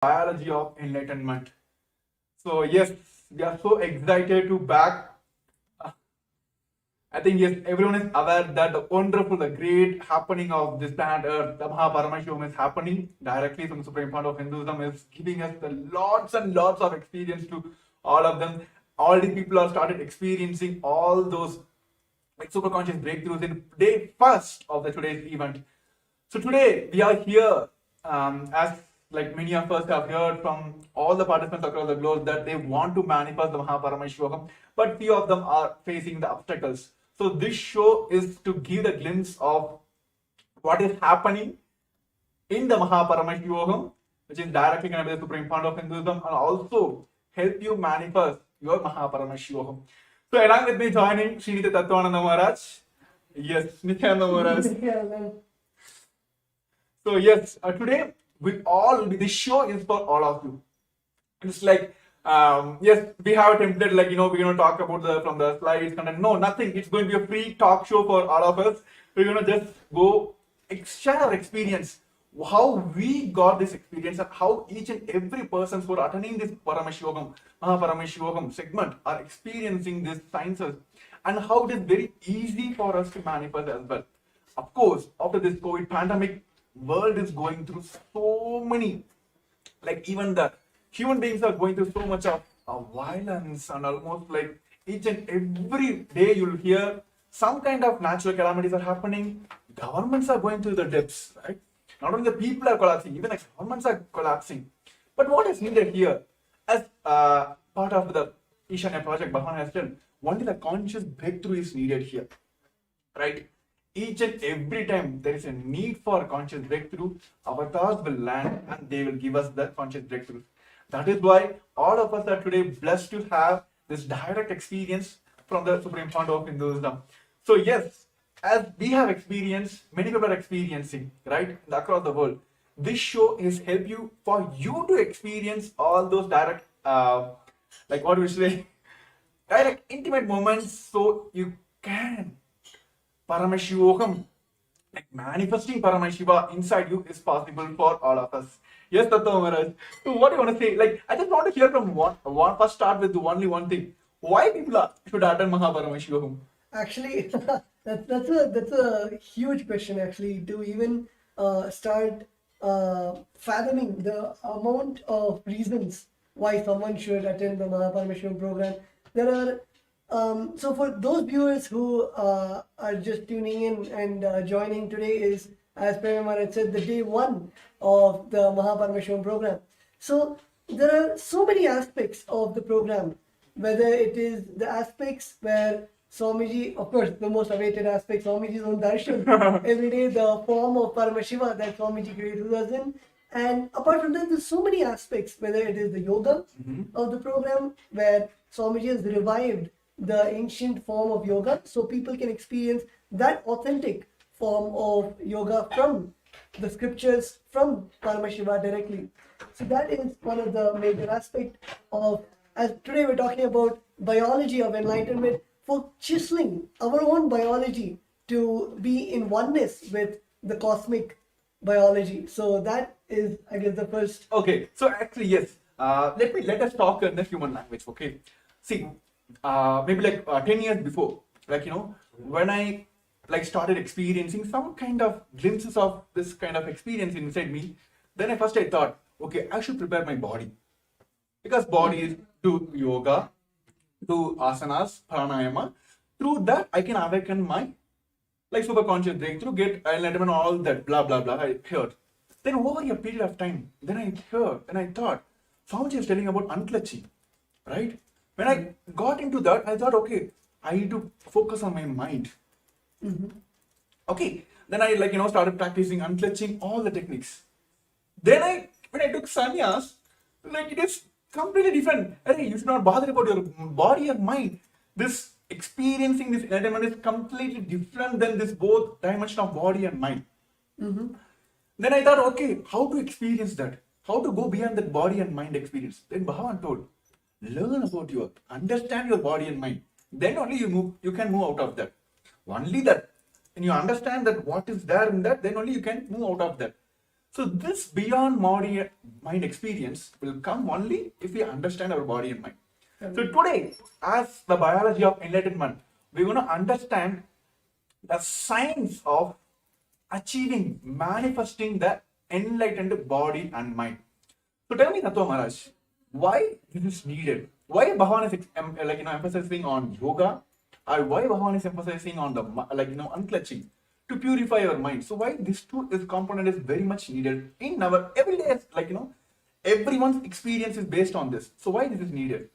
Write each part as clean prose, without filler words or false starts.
Biology of Enlightenment. So yes, we are so excited to back. I think yes, everyone is aware that the wonderful, the great happening of this planet Earth, the Paramashivam is happening directly from the Supreme Fount of Hinduism, is giving us the lots and lots of experience to all of them. All the people have started experiencing all those like super conscious breakthroughs in day first of the today's event. So today we are here, as like many of us have heard from all the participants across the globe that they want to manifest the Paramashivam, but few of them are facing the obstacles. So this show is to give a glimpse of what is happening in the Paramashivam, which is directly connected to the Supreme Fount of Hinduism, and also help you manifest your Paramashivam. So along with me joining Srinitya Tattwananda Maharaj. Yes, Nithyananda Maharaj. So yes, today this show is for all of you. It's like yes, we have a template like we're going to talk about from the slides content. No, nothing. It's going to be a free talk show for all of us. We're going to just go share our experience, how we got this experience, and how each and every person who are attending this Paramashivam segment are experiencing these sciences, and how it is very easy for us to manifest as well. Of course, after this COVID pandemic, world is going through so many, like even the human beings are going through so much of violence, and almost like each and every day you'll hear some kind of natural calamities are happening. Governments are going through the depths, right? Not only the people are collapsing, even the governments are collapsing. But what is needed here, as part of the Ishanya project, Bhavan has done, only the conscious breakthrough is needed here, right? Each and every time there is a need for conscious breakthrough, avatars will land and they will give us that conscious breakthrough. That is why all of us are today blessed to have this direct experience from the Supreme Fount of Hinduism. So yes, as we have experienced, many people are experiencing, right, across the world. This show is help you for you to experience all those direct, like what we say, direct intimate moments, so you can Paramashivam, like manifesting Paramashiva inside you is possible for all of us. Yes, Tattva Maharaj. So what do you want to say? Like, I just want to hear from one first start with only one thing. Why people should attend Paramashivam? Actually, that's a huge question. Actually, to even start fathoming the amount of reasons why someone should attend the Paramashivam program. There are so for those viewers who are just tuning in and joining today is, as Paramashivam said, the day one of the Paramashivam program. So there are so many aspects of the program, whether it is the aspects where Swamiji, of course, the most awaited aspect, Swamiji's own darshan, every day the form of Paramashiva that Swamiji created us in. And apart from that, there's so many aspects, whether it is the yoga of the program, where Swamiji has revived the ancient form of yoga, so people can experience that authentic form of yoga from the scriptures, from Paramashiva directly. So that is one of the major aspects of, as today we're talking about biology of enlightenment, for chiseling our own biology to be in oneness with the cosmic biology. So that is, I guess, the first. Okay, so actually yes. Let us talk in the human language. Okay, see, maybe like 10 years before, like when I like started experiencing some kind of glimpses of this kind of experience inside me, then I thought, okay, I should prepare my body, because body is do yoga, do asanas, pranayama. Through that, I can awaken my like super conscious breakthrough, get enlightenment, all that blah blah blah. I heard. Then over a period of time, then I heard and I thought, Swamiji is telling about unclutching, right? When I got into that, I thought, okay, I need to focus on my mind. Okay, then I started practicing unclutching, all the techniques. Then when I took sannyas, like it is completely different. Hey, you should not bother about your body and mind. This experiencing this enlightenment is completely different than this both dimension of body and mind. Then I thought, okay, how to experience that? How to go beyond that body and mind experience? Then Bhagavan told, learn about understand your body and mind. Then only you can move out of that. Only that, when you understand that what is there in that, then only you can move out of that. So this beyond body mind experience will come only if we understand our body and mind. So today, as the biology of enlightenment, we're going to understand the science of achieving, manifesting the enlightened body and mind. So tell me, Natwa Maharaj, why this is needed? Why Bhagavan is emphasizing on yoga, or why Bhagavan is emphasizing on the unclutching to purify your mind? So why this component is very much needed in our everyday, everyone's experience is based on this. So why this is needed?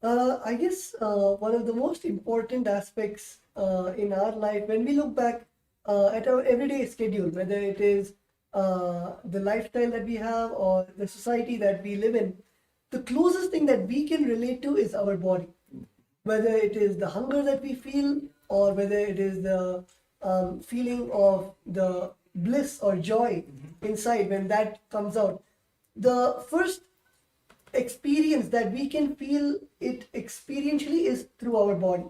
I guess one of the most important aspects in our life, when we look back at our everyday schedule, whether it is the lifestyle that we have or the society that we live in, the closest thing that we can relate to is our body. Whether it is the hunger that we feel, or whether it is the feeling of the bliss or joy inside when that comes out. The first experience that we can feel it experientially is through our body.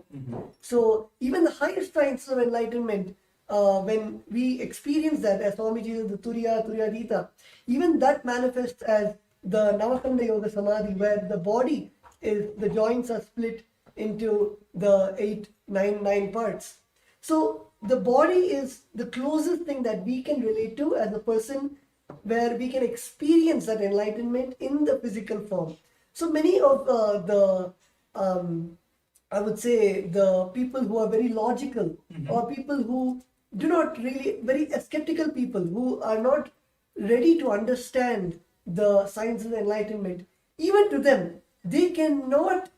So even the highest science of enlightenment, when we experience that, as Swamiji says, the Turyadita, even that manifests as the Navakanda Yoga Samadhi, where the body is, the joints are split into the 9 parts. So the body is the closest thing that we can relate to as a person, where we can experience that enlightenment in the physical form. So many of I would say, the people who are very logical, or people who do not really, very skeptical people who are not ready to understand the science of enlightenment, even to them, they cannot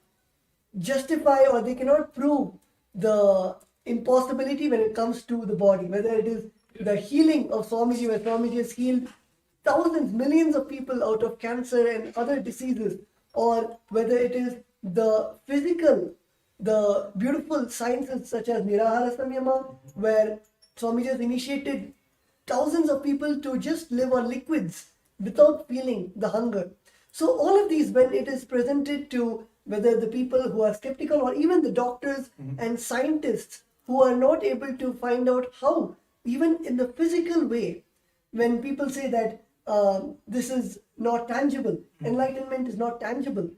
justify or they cannot prove the impossibility when it comes to the body, whether it is the healing of Swamiji, where Swamiji has healed thousands, millions of people out of cancer and other diseases, or whether it is the physical, the beautiful sciences such as Nirahara Samyama, where Swamiji has initiated thousands of people to just live on liquids without feeling the hunger. So all of these, when it is presented to whether the people who are skeptical, or even the doctors and scientists who are not able to find out how, even in the physical way, when people say that this is not tangible, enlightenment is not tangible,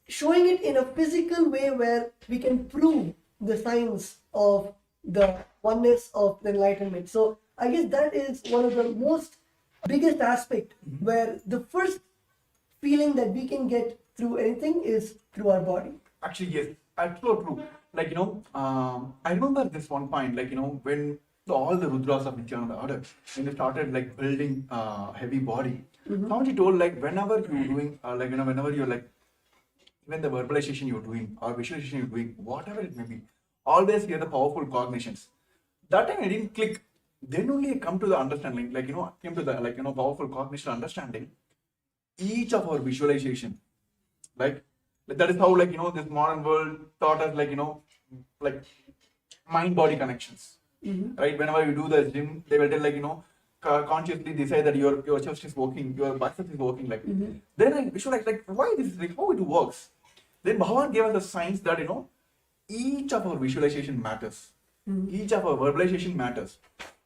showing it in a physical way where we can prove the science of the oneness of the enlightenment. So I guess that is one of the most biggest aspect, where the first feeling that we can get through anything is through our body. Actually, yes, that's so true. I remember this one point, when all the Rudras of Nithyananda order, when they started building heavy body, Swamiji told whenever you're doing, whenever you're even the verbalization you're doing or visualization you're doing, whatever it may be, always hear the powerful cognitions. That time I didn't click. Then only I come to the understanding, came to the powerful cognition understanding. Each of our visualization, that is how this modern world taught us mind body connections, right? Whenever you do the gym, they will tell consciously decide that your chest is working, your bicep is working. Then I visualize why this is how it works. Then Bhagavan gave us the science that each of our visualization matters. Each of our verbalization matters.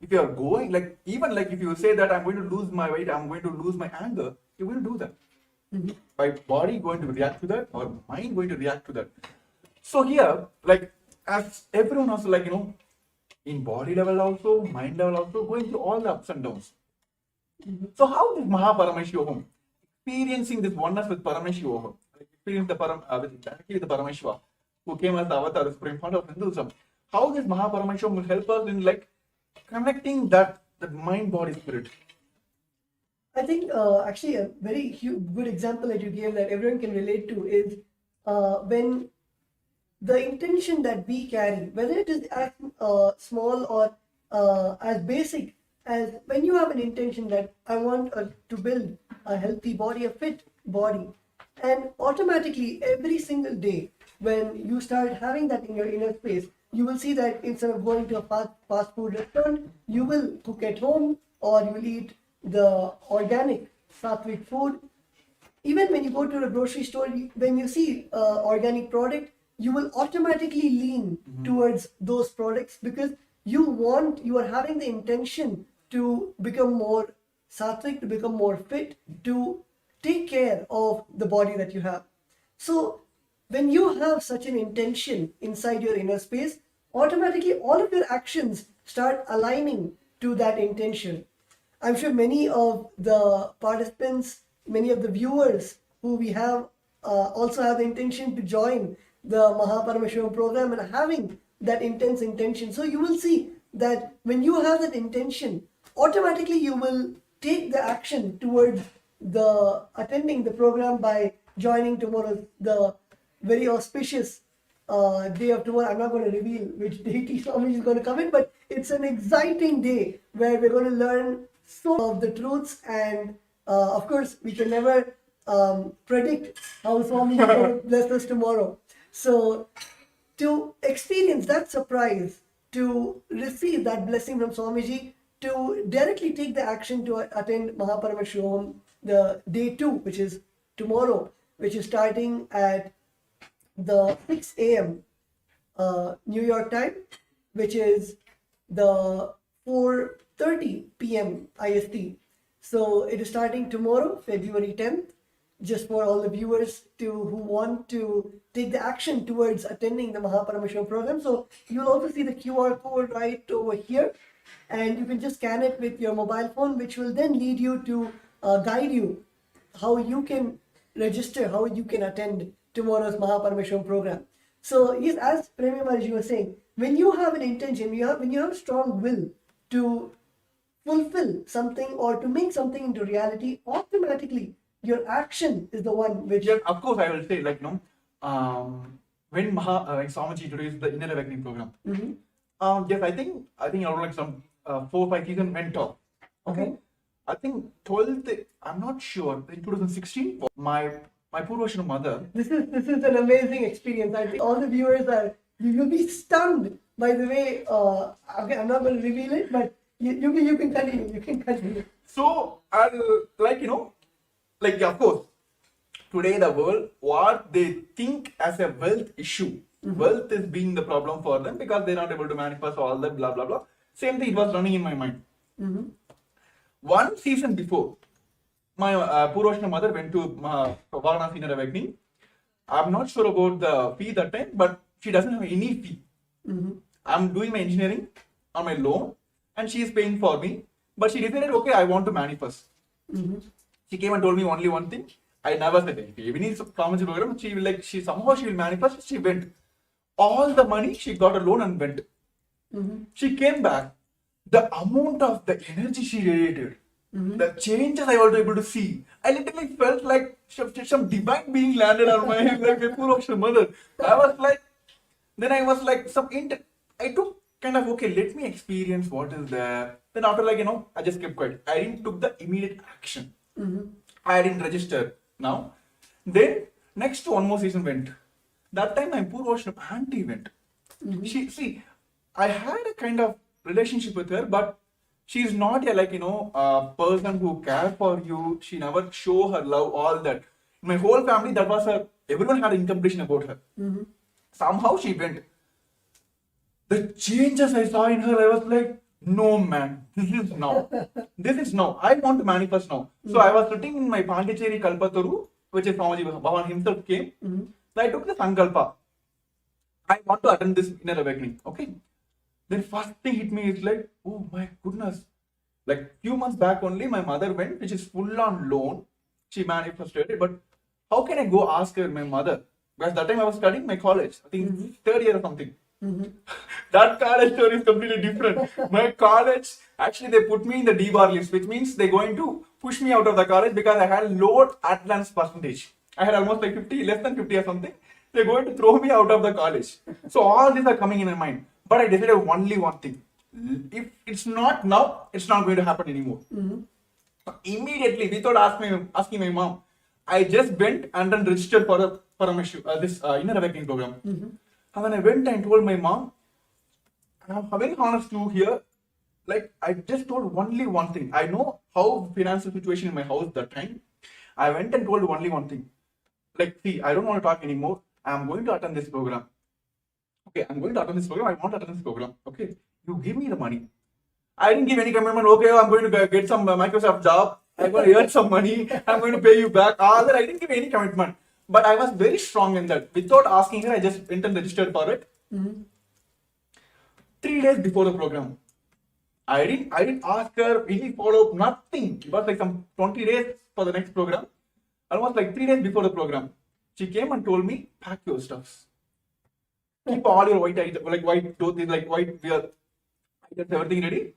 If you are going even if you say that I'm going to lose my weight, I'm going to lose my anger, you will do that. My body going to react to that, or mind going to react to that. So here, as everyone also in body level also, mind level also, going through all the ups and downs. So how is Paramashivam experiencing this oneness with Paramashivam, experience with the Parameshwar, who came as the avatar, the supreme founder of Hinduism? How this Paramashivam will help us in connecting that mind, body, spirit? I think actually a very good example that you gave that everyone can relate to is when the intention that we carry, whether it is as small or as basic as when you have an intention that I want to build a healthy body, a fit body, and automatically every single day when you start having that in your inner space, you will see that instead of going to a fast food restaurant, you will cook at home, or you will eat the organic sattvic food. Even when you go to the grocery store, when you see organic product, you will automatically lean towards those products, because you are having the intention to become more sattvic to become more fit, to take care of the body that you have. So when you have such an intention inside your inner space, automatically all of your actions start aligning to that intention. I'm sure many of the participants, many of the viewers who we have also have the intention to join the Paramashivam program and having that intense intention. So you will see that when you have that intention, automatically you will take the action towards the attending the program by joining tomorrow, the very auspicious day of tomorrow. I'm not going to reveal which deity Swami is going to come in, but it's an exciting day where we're going to learn so of the truths, and of course we can never predict how Swami is going to bless us tomorrow. So to experience that surprise, to receive that blessing from Swamiji, to directly take the action to attend Paramashivam, the day 2, which is tomorrow, which is starting at the 6 a.m. New York time, which is the 4:30 p.m. IST. So it is starting tomorrow, February 10th, just for all the viewers who want to take the action towards attending the Paramashivam program. So you'll also see the QR code right over here, and you can just scan it with your mobile phone, which will then lead you to guide you how you can register, how you can attend tomorrow's Paramashivam program. So yes, as Premi Maharaj was saying, when you have an intention, when you have strong will to fulfill something or to make something into reality, automatically your action is the one which... Yes, of course, I will say, like, when Swamiji introduced the Inner Awakening program, yes, I think around like some 4 or 5 seasons went off. Okay. I think 12th, I'm not sure, in 2016, my Purvashana mother. This is an amazing experience. I think all the viewers you'll be stunned by the way, okay, I'm not going to reveal it, but you can continue. So, of course, today the world, what they think as a wealth issue, wealth is being the problem for them because they're not able to manifest all that, blah, blah, blah. Same thing, it was running in my mind. One season before, my Purvashana mother went to Varanasi Inner Awakening. I'm not sure about the fee that time, but she doesn't have any fee. I'm doing my engineering on my loan, and she is paying for me. But she decided, okay, I want to manifest. She came and told me only one thing. I never said anything. Even in Swamiji program, she will manifest. She went. All the money, she got a loan and went. She came back. The amount of the energy she radiated, the changes I was able to see, I literally felt like some divine being landed on my head, like a Purvashana mother. I was like, I took kind of, okay, let me experience what is there. Then after, I just kept quiet. I didn't took the immediate action. I didn't register now. Then next one more season went. That time my Purvashana auntie went. I had a kind of relationship with her, but she's not a person who cares for you. She never show her love, all that. My whole family, that was her. Everyone had incompletion about her. Somehow she went. The changes I saw in her, I was like, no man, this is now. This is now. I want to manifest now. So I was sitting in my Pondicherry Kalpataru, which is Swamiji Bhavan himself came. So I took the Sankalpa. I want to attend this Inner Awakening. Okay. Then first thing hit me is like, oh my goodness. Like few months back only, my mother went, which is full on loan. She manifested it. But how can I go ask her, my mother? Because that time I was studying my college. I think 3rd year or something. That college story is completely different. My college, actually they put me in the D-bar list, which means they're going to push me out of the college because I had low attendance percentage. I had almost like 50, less than 50 or something. They're going to throw me out of the college. So all these are coming in my mind. But I decided only one thing. If it's not now, it's not going to happen anymore. Immediately, without asking my mom, I just went and then registered for the this Inner Awakening program. And when I went and told my mom, and I'm very honest to here, like I just told only one thing. I know how financial situation in my house that time. I went and told only one thing. Like, see, I don't want to talk anymore. I'm going to attend this program. Okay, I'm going to attend this program. I want to attend this program. Okay, you give me the money. I didn't give any commitment. Okay, I'm going to get some Microsoft job. I'm going to earn some money. I'm going to pay you back. All that I didn't give any commitment. But I was very strong in that. Without asking her, I just went and registered for it. 3 days before the program, I didn't ask her any follow up, nothing. It was like some 20 days for the next program. Almost like 3 days before the program, she came and told me, pack your stuffs. Keep all your white items, like white clothes, like white wear items, everything ready.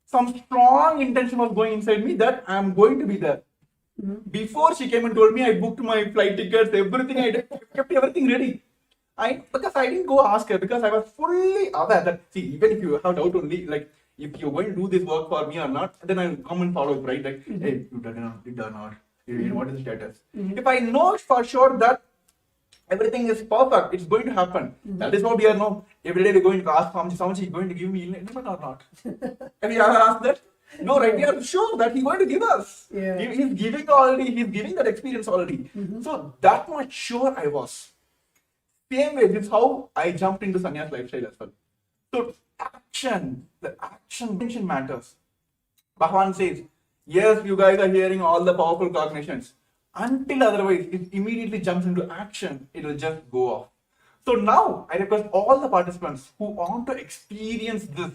Some strong intention was going inside me that I am going to be there. Before she came and told me, I booked my flight tickets, everything. I kept everything ready. Because I didn't go ask her, because I was fully aware that, see, even if you have doubt only, like if you're going to do this work for me or not, then I'll come and follow it, right? Like, hey, you did or not. What is the status? If I know for sure that everything is perfect, it's going to happen. That is what we are now. Every day we're going to ask Swamiji, is going to give me enlightenment or not? Have you ever asked that? No, right? We are sure that he's going to give us. Yeah. He's giving already. He's giving that experience already. So that much sure I was. Same way, this is how I jumped into sannyas lifestyle as well. So the action matters. Bhagavan says, yes, you guys are hearing all the powerful cognitions. Until otherwise, it immediately jumps into action, it will just go off. So now, I request all the participants who want to experience this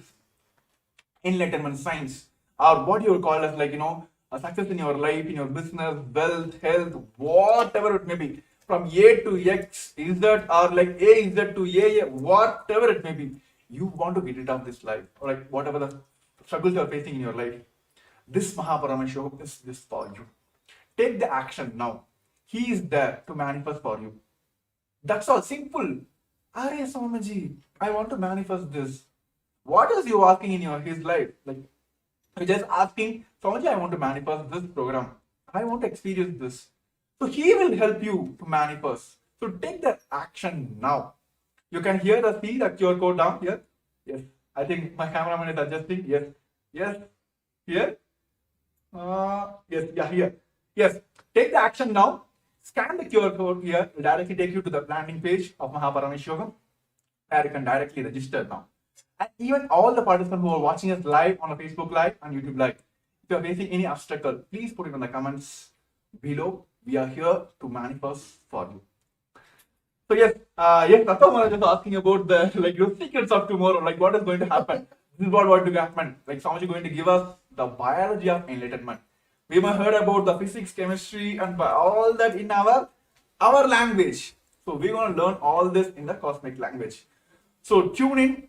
enlightenment science, or what you would call as like, a success in your life, in your business, wealth, health, whatever it may be, from A to X, is that, or like A is that to A, whatever it may be, you want to get rid of this life, or like whatever the struggles you are facing in your life. This Paramashivam is this for you. Take the action now. He is there to manifest for you. That's all. Simple. Arey Swamiji, I want to manifest this. What is you asking in his life? Like, you're just asking, Swamiji, I want to manifest this program. I want to experience this. So he will help you to manifest. So take that action now. You can see the QR code down here. Yes. I think my cameraman is adjusting. Yes. Yes. Here. Yes. Yeah. Here. Yes. Take the action now. Scan the QR code here. It will directly take you to the landing page of Paramashivam, where you can directly register now. And even all the participants who are watching us live on a Facebook Live and YouTube Live, if you are facing any obstacle, please put it in the comments below. We are here to manifest for you. So yes, that's why I was just asking about the secrets of tomorrow, like what is going to happen. This is what going to happen. Like Swamiji is going to give us the biology of enlightenment. We might heard about the physics, chemistry, and all that in our language. So we're going to learn all this in the cosmic language. So tune in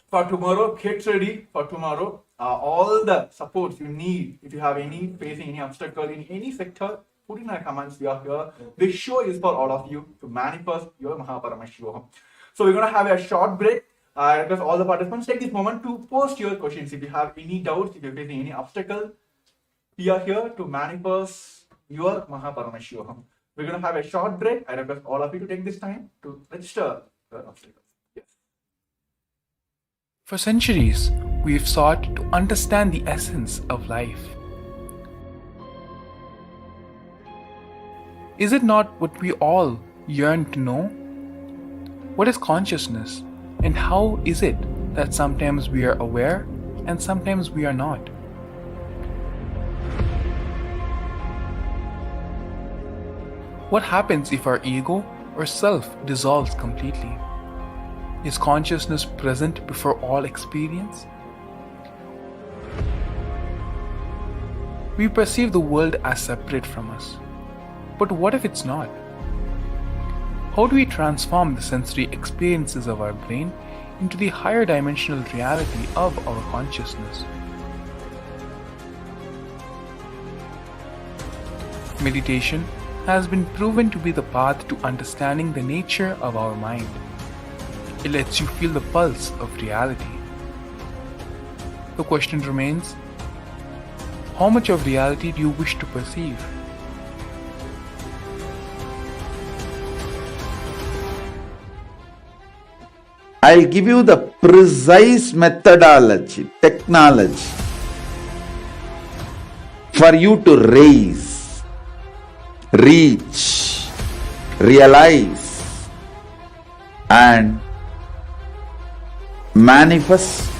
for tomorrow. Get ready for tomorrow. All the supports you need. If you have facing any obstacle in any sector, put in the comments. We are here. This show is for all of you to manifest your Paramashivam. So we're going to have a short break. I request all the participants take this moment to post your questions. If you have any doubts, if you're facing any obstacle, we are here to manifest your Paramashivam. We're going to have a short break. I request all of you to take this time to register your obstacles. Yes. For centuries, we've sought to understand the essence of life. Is it not what we all yearn to know? What is consciousness, and how is it that sometimes we are aware and sometimes we are not? What happens if our ego or self dissolves completely? Is consciousness present before all experience? We perceive the world as separate from us. But what if it's not? How do we transform the sensory experiences of our brain into the higher dimensional reality of our consciousness? Meditation has been proven to be the path to understanding the nature of our mind. It lets you feel the pulse of reality. The question remains, how much of reality do you wish to perceive? I'll give you the precise methodology, technology for you to raise, reach, realize, and manifest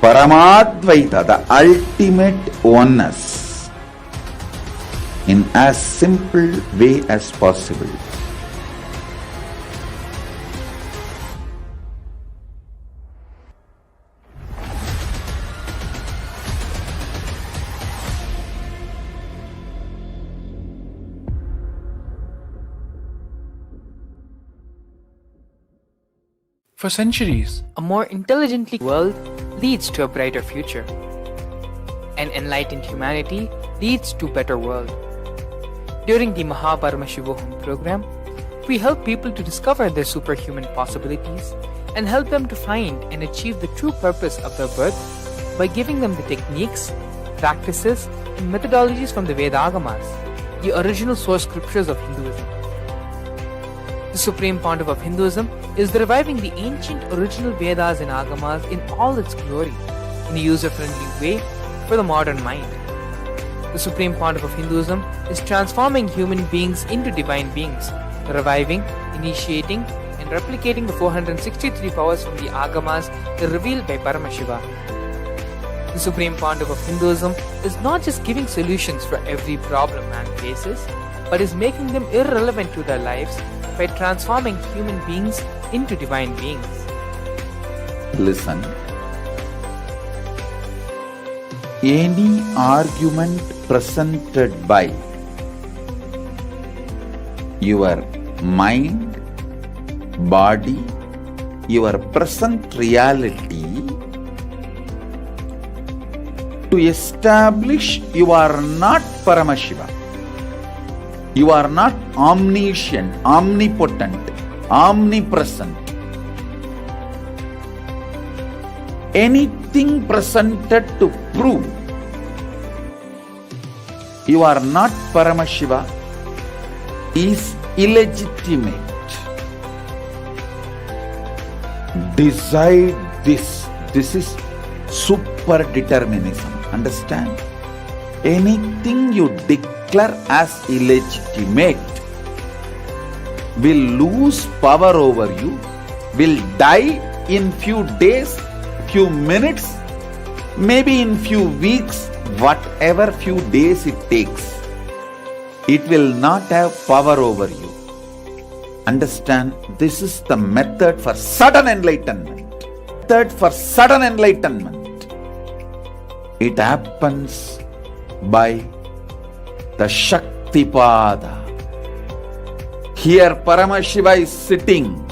Paramadvaita, the ultimate oneness, in as simple way as possible. For centuries, a more intelligently world leads to a brighter future. An enlightened humanity leads to a better world. During the Paramashivam program, we help people to discover their superhuman possibilities and help them to find and achieve the true purpose of their birth by giving them the techniques, practices, and methodologies from the Vedagamas, the original source scriptures of Hinduism. The Supreme Pontiff of Hinduism is reviving the ancient original Vedas and Agamas in all its glory, in a user-friendly way for the modern mind. The Supreme Pontiff of Hinduism is transforming human beings into divine beings, reviving, initiating, and replicating the 463 powers from the Agamas revealed by Paramashivam. The Supreme Pontiff of Hinduism is not just giving solutions for every problem man faces, but is making them irrelevant to their lives by transforming human beings into divine beings. Listen. Any argument presented by your mind, body, your present reality to establish you are not Paramashiva. You are not omniscient, omnipotent, omnipresent. Anything presented to prove you are not Paramashiva is illegitimate. Decide this. This is super determinism. Understand? Anything you declare as illegitimate will lose power over you, will die in few days, few minutes, maybe in few weeks, whatever few days it takes. It will not have power over you. Understand, this is the method for sudden enlightenment. Method for sudden enlightenment. It happens by the Shaktipada. Here Paramashiva is sitting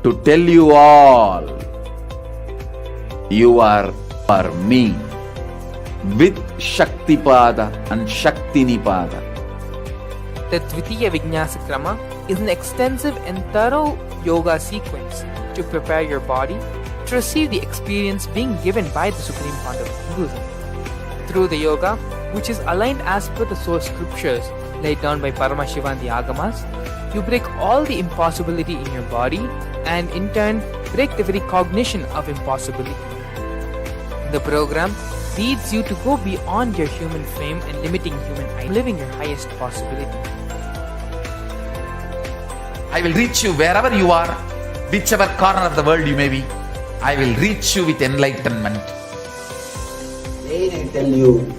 to tell you all, you are me, with Shaktipada and Shaktinipada. The Dvitiya Vijnasa Krama is an extensive and thorough yoga sequence to prepare your body to receive the experience being given by the Supreme Pontiff of Hinduism. Through the yoga, which is aligned as per the source scriptures laid down by Paramashiva and the Agamas, you break all the impossibility in your body and in turn break the very cognition of impossibility. The program leads you to go beyond your human frame and limiting human identity, living your highest possibility. I will reach you wherever you are, whichever corner of the world you may be. I will reach you with enlightenment. Again I tell you,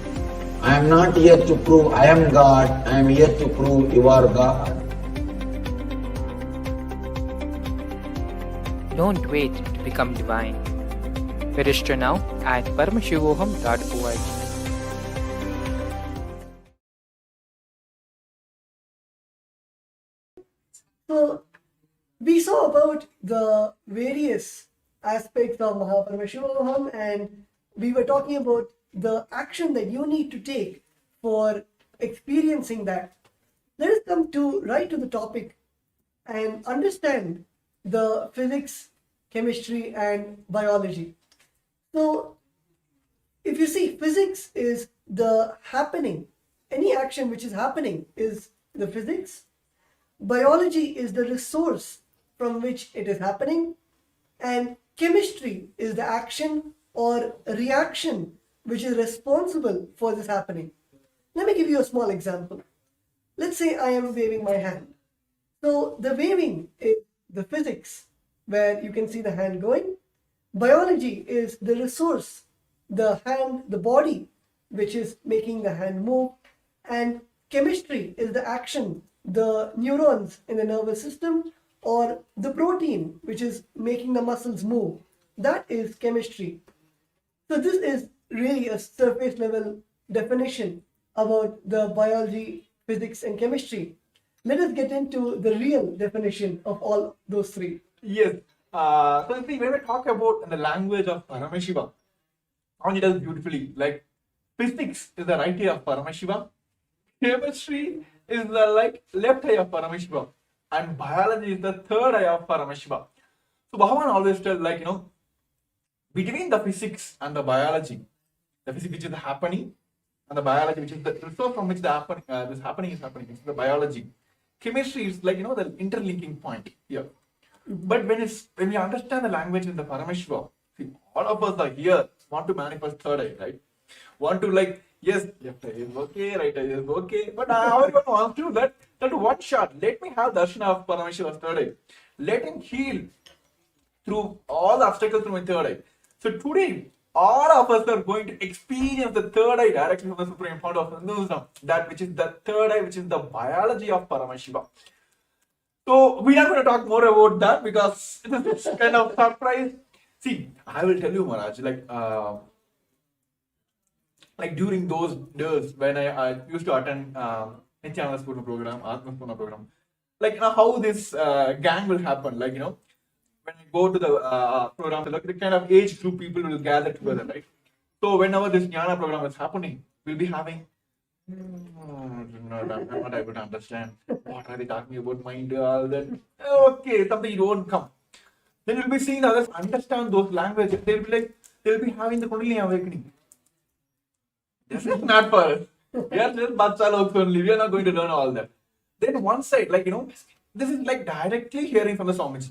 I am not here to prove I am God, I am here to prove you are God. Don't wait to become divine. Register now at paramashivoham.org. So, we saw about the various aspects of Paramashivam, and we were talking about the action that you need to take for experiencing that. Let us come right to the topic and understand the physics, chemistry, and biology. So, if you see, physics is the happening. Any action which is happening is the physics. Biology is the resource from which it is happening. And chemistry is the action or reaction which is responsible for this happening. Let me give you a small example. Let's say I am waving my hand. So the waving is the physics, where you can see the hand going. Biology is the resource, the hand, the body, which is making the hand move. And chemistry is the action, the neurons in the nervous system, or the protein, which is making the muscles move. That is chemistry. So this is really a surface level definition about the biology, physics, and chemistry. Let us get into the real definition of all those three. Yes. So see, when we talk about in the language of Paramashiva, Anya does beautifully. Like physics is the right eye of Paramashiva, chemistry is the left eye of Paramashiva, and biology is the third eye of Paramashiva. So Bhagavan always tell between the physics and the biology, the physics which is happening and the biology which is the resource from which the this happening is happening, it's the biology. Chemistry is the interlinking point here. But when we understand the language in the Paramashiva, see, all of us are here want to manifest third eye, right? Want to yes, left eye is okay, right eye is okay, but everyone wants to that one shot. Let me have darshan of Paramashiva's third eye. Let him heal through all the obstacles through my third eye. So today, all of us are going to experience the third eye directly from the Supreme Fount of Hinduism, that which is the third eye, which is the biology of Paramashiva. So we are going to talk more about that because it's kind of surprise. See, I will tell you, Maharaj, during those days when I used to attend Nithyananda's Purna program, Atma's Purna program, how this gang will happen, when I go to the program, the kind of age group people will gather together, right? So whenever this Jnana program is happening, we'll be having I'm not able to understand. What are they talking about? Mind, all that. Okay, something you don't come. Then you'll be seeing others understand those languages. They'll be having the Kundalini awakening. This is not for us. We are just bacha logs only. We are not going to learn all that. Then one side, this is directly hearing from the Swamiji.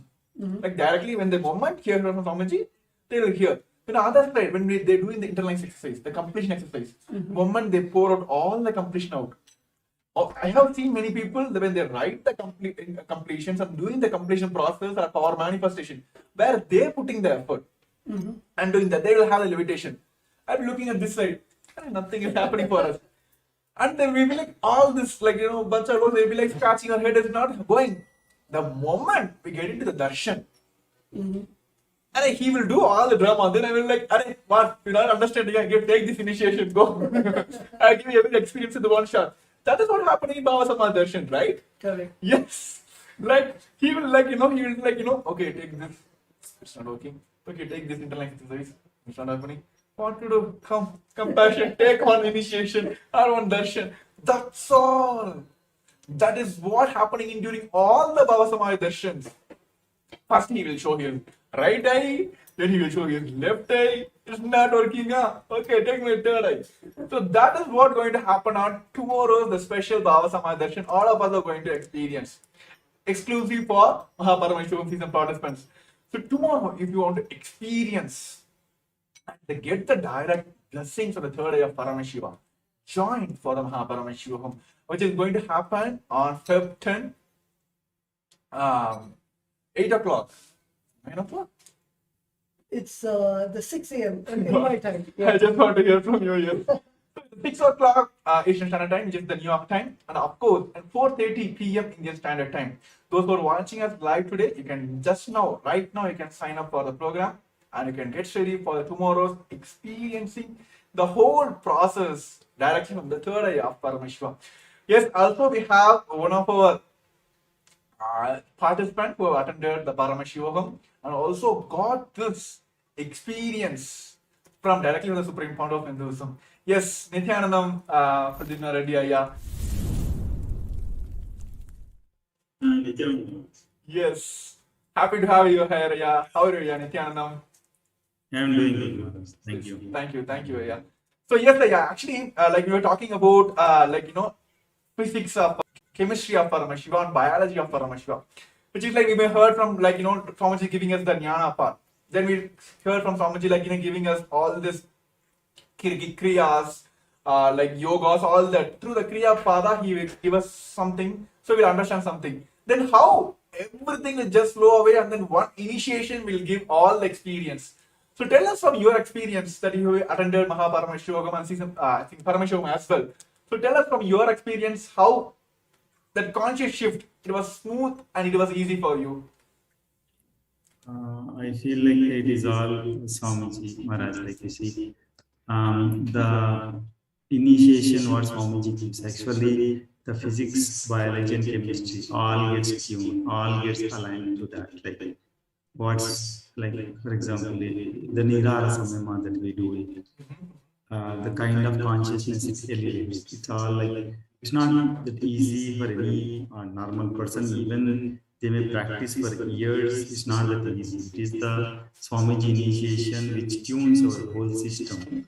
Directly when the moment hear from Swamiji, they will hear. Then the other side, when they're doing the interlines exercise, the completion exercise, moment they pour out all the completion out. I have seen many people when they write the completions and doing the completion process or power manifestation, where they're putting the effort and doing that, they will have the levitation. I'm looking at this side, and nothing is happening for us. And then we will all this, bacha logs, they'll be scratching our head, is not going. The moment we get into the darshan, and he will do all the drama. Then I will what? You're not understanding. Take this initiation. Go. I'll give you every experience in the one shot. That is what happening in Baba Sama Darshan, right? Correct. Yes. He will okay, take this. It's not working. Okay, take this interline exercise. It's not happening. What to do? Come, compassion. Take one initiation or one darshan. That's all. That is what happening during all the Baba Sama Darshans. First he will show his right eye, then he will show his left eye. It's not working. Okay, take my third eye. So that is what going to happen on tomorrow's the special Baba Sama Darshan. All of us are going to experience. Exclusive for Paramashivam season participants. So tomorrow, if you want to experience and get the direct blessings of the third eye of Paramashiva, join for the Paramashivam, which is going to happen on Feb 10, 8 o'clock. 9 o'clock? It's the 6 a.m. in my time. I just want to hear from you here. 6 o'clock Eastern Standard Time, which is the New York time, and of course at 4:30 p.m. Indian Standard Time. Those who are watching us live today, you can right now, you can sign up for the program and you can get ready for the tomorrow's experiencing the whole process directly from the third eye of Paramashiva. Yes, also we have one of our participants who have attended the Paramashivam and also got this experience from directly from the Supreme Fount of Hinduism. Yes, Nithyanandam Pradipna Reddy Ayya. Nithyananda. Yes, happy to have you here. Yeah, how are you, Nithyanandam? I'm doing good. Thank you. Thank you, Ayya. So yes, Ayya, actually, we were talking about physics of chemistry of Paramashiva and biology of Paramashiva, which is we may heard from Swamiji giving us the jnana part. Then we heard from Swamiji giving us all this kriyas, yogas, all that. Through the kriya pada, he will give us something, so we'll understand something. Then how everything will just flow away, and then one initiation will give all the experience. So tell us from your experience that you attended Paramashivam and season, I think Paramashivam as well. So tell us from your experience how that conscious shift, it was smooth and it was easy for you. I feel like it is all Swamiji Maharaj, like you see. The initiation what Swamiji gives, actually the physics, biology and chemistry all gets tuned, all gets aligned to that. Like what's like, for example, the Nirara Samyama that we do it. The kind of consciousness it elevates. It's all like, it's not that easy for any normal person. Even they may practice for years. It's not that easy. It is the Swamiji initiation which tunes our whole system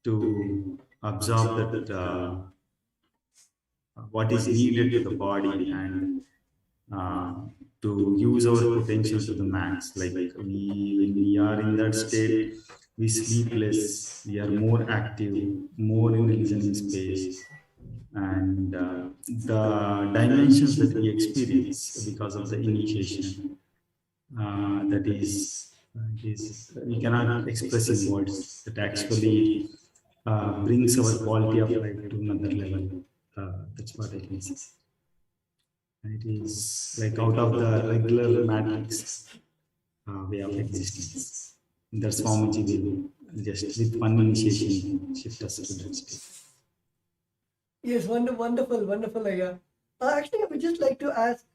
to absorb that what is needed to the body and uh, to use our potential to the max. Like when we are in that state, we sleep less, we are more active, more in listening space, and the dimensions that we experience because of the initiation, it is we cannot express in words. That actually brings our quality of life to another level. That's what I can say. And it is like out of the regular matrix way of existence. That's Swamiji will just with one initiation shift us to that state. Yes, wonderful, Aya. Actually, I would just like to ask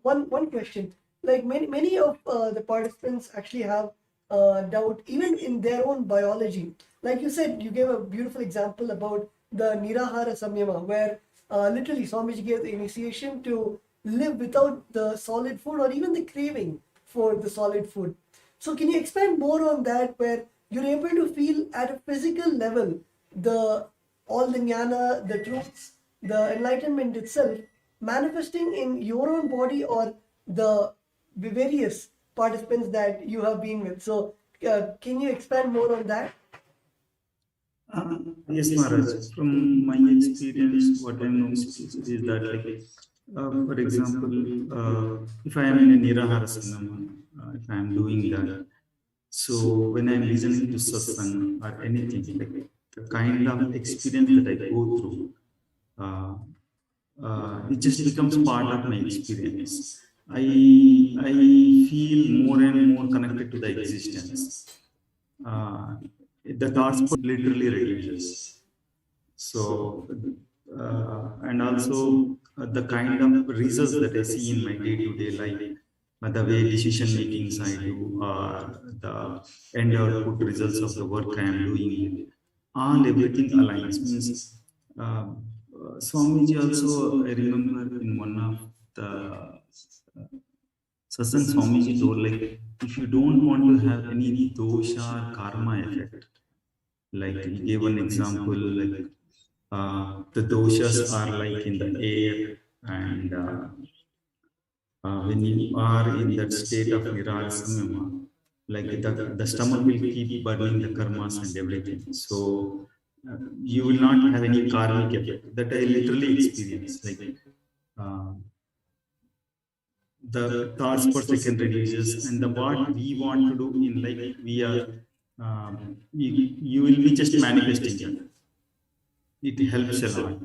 one question. Like many of the participants actually have doubt even in their own biology. Like you said, you gave a beautiful example about the Nirahara Samyama, where literally Swamiji gave the initiation to live without the solid food or even the craving for the solid food. So can you expand more on that, where you're able to feel at a physical level all the jnana, the truths, the enlightenment itself manifesting in your own body or the various participants that you have been with? So can you expand more on that? Yes, Maharaj. From my experience, what I know is that, like, for example, if I am in a Nirahara Sanama, if I am doing that, so when I am listening to satsang or anything, like the kind of experience that I go through, it just becomes part of my experience. I feel more and more connected to the existence. The thoughts literally reduces. So, and also the kind of results that I see in my day-to-day life, the way decision makings I do, or the end output results of the work I am doing, all everything aligns. Means Swamiji also, I remember in one of the satsang, Swamiji told, like, if you don't want to have any dosha or karma effect, like he gave an example, like the doshas are like in the air, and when you are in that state of Nirara Samyama, like the stomach will keep burning the karmas and everything. So you will not have any karmic effect. That I literally experienced. Like the thoughts per second reduces, and the what we want to do in life, we are you will be just manifesting that. It helps a lot.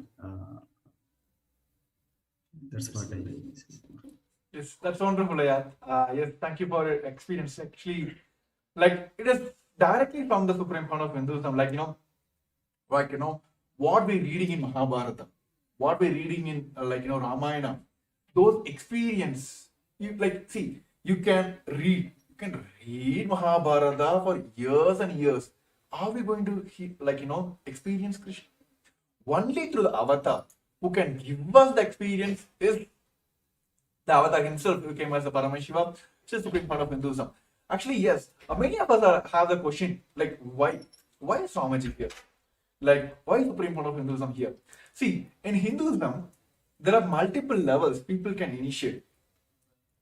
That's what I say. Yes, that's wonderful, Ayat. Yes, thank you for your experience. Actually, like it is directly from the Supreme Court of Hinduism. Like what we're reading in Mahabharata, what we're reading in Ramayana, those experience. You can read Mahabharata for years and years. Are we going to experience Krishna? Only through the avatar who can give us the experience is the avatar himself, who came as a Paramashivam, which is the supreme part of Hinduism. Actually, yes, many of us have the question, like, why is Swamiji here? Like, why is supreme part of Hinduism here? See, in Hinduism, there are multiple levels people can initiate.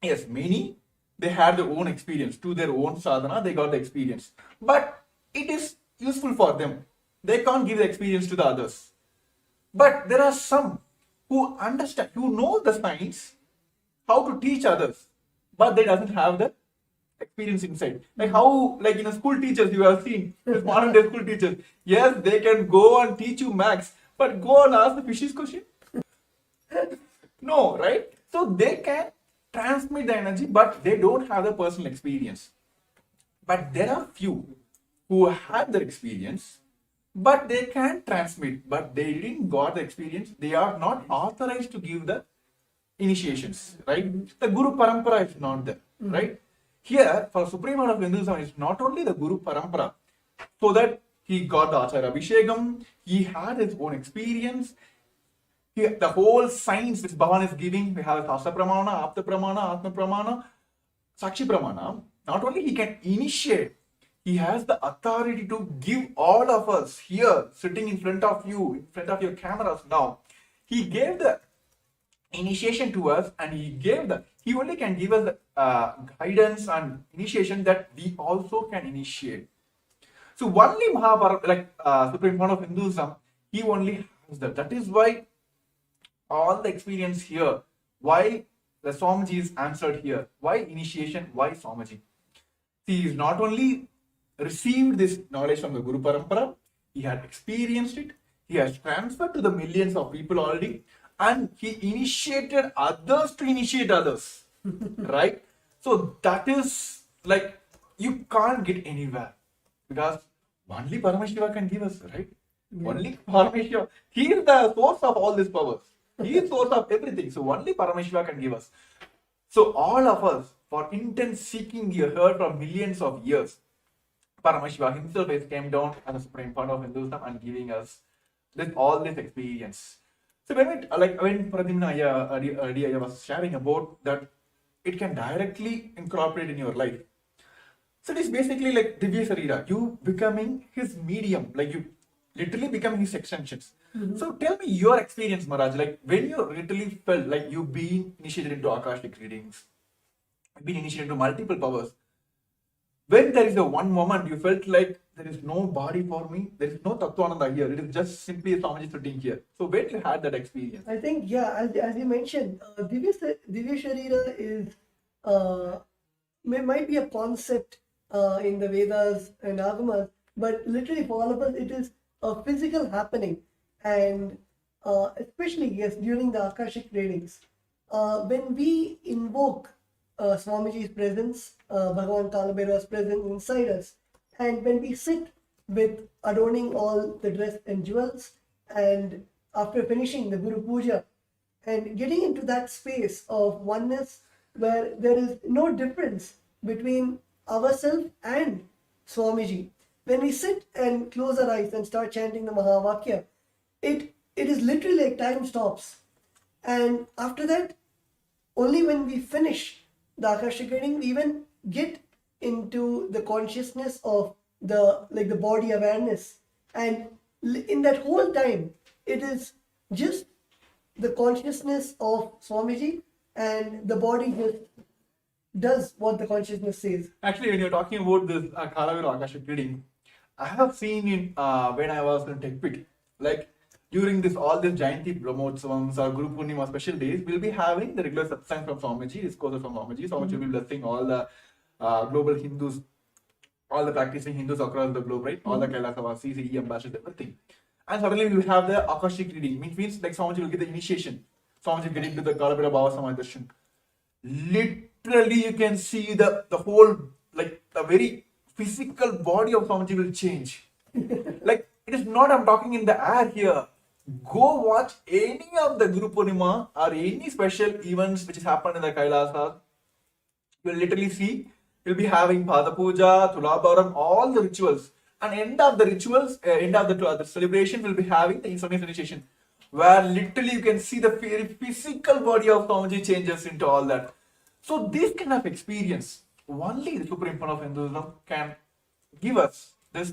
Yes, many, they had their own experience. To their own sadhana, they got the experience. But it is useful for them. They can't give the experience to the others. But there are some who understand, who know the science, how to teach others, but they doesn't have the experience inside. Like how, like school teachers you have seen, these modern day school teachers. Yes, they can go and teach you maths, but go and ask the fishes question. No, right? So they can transmit the energy, but they don't have the personal experience. But there are few who have the experience, but they can transmit, but they didn't got the experience. They are not authorized to give the initiations, right? The Guru Parampara is not there, right? Here, for Supreme Lord of Hinduism, it's not only the Guru Parampara, so that he got the Acharya Abhishekam, he had his own experience, the whole science which Bhavan is giving, we have Shastra Pramana, Apta Pramana, Atma Pramana, Sakshi Pramana. Not only he can initiate, he has the authority to give all of us here, sitting in front of you, in front of your cameras now. He gave the initiation to us, and he only can give us the guidance and initiation that we also can initiate. So only Mahabharata, like Supreme Lord of Hinduism, he only has that. That is why all the experience here, why the Swamiji is answered here, why initiation, why Swamiji. He is not only received this knowledge from the Guru Parampara, he had experienced it, he has transferred to the millions of people already, and he initiated others to initiate others. Right? So that is like, you can't get anywhere, because only Paramashiva can give us, right? Yeah. Only Paramashiva. He is the source of all these powers. He is source of everything. So only Paramashiva can give us. So all of us, for intense seeking, you heard from millions of years, Paramashiva himself has came down as a supreme founder of Hinduism and giving us all this experience. So when Pradimna earlier was sharing about that, it can directly incorporate in your life. So it is basically like Divya Sarira, you becoming his medium, like you literally becoming his extensions. Mm-hmm. So tell me your experience, Maharaj, like when you literally felt like you being initiated into Akashic readings, been initiated into multiple powers. When there is a one moment you felt like there is no body for me, there is no Tattvananda here, it is just simply a Swamiji sitting here. So when you had that experience? I think, yeah, as you mentioned, Divya Sharira is, might be a concept in the Vedas and Agamas, but literally for all of us, it is a physical happening. And especially, yes, during the Akashic readings, when we invoke Swamiji's presence, Bhagavan Kalabhairava's presence inside us, and when we sit with adorning all the dress and jewels, and after finishing the Guru Puja, and getting into that space of oneness where there is no difference between ourselves and Swamiji. When we sit and close our eyes and start chanting the Mahavakya, it is literally like time stops. And after that, only when we finish the Akashic reading, we even get into the consciousness of the body awareness. And in that whole time, it is just the consciousness of Swamiji, and the body just does what the consciousness says. Actually, when you're talking about this Kalavira Akashic reading, I have seen in when I was in TechPit, like during all these Jayanti Brahmotsavams or Guru Purnima special days, we'll be having the regular satsang from Swamiji, discourses from Swamiji. Swamiji will be blessing all the global Hindus, all the practicing Hindus across the globe, right? All the Kailasavasis, CE ambassadors, everything. And suddenly we will have the Akashic reading, which means like Swamiji will get the initiation. Swamiji getting to the Kalavira Bhava Samadharshan. Literally, you can see the whole, like the very physical body of Swamiji will change. Like, it is not I'm talking in the air here. Go watch any of the Guru Purnima or any special events which has happened in the Kailasa. You will literally see, you'll be having Pada Puja, Tulabharam, all the rituals. And end of the rituals, end of the celebration, will be having the instrument initiation, where literally you can see the very physical body of Swamiji changes into all that. So this kind of experience, only the Supreme Founder of Hinduism can give us. This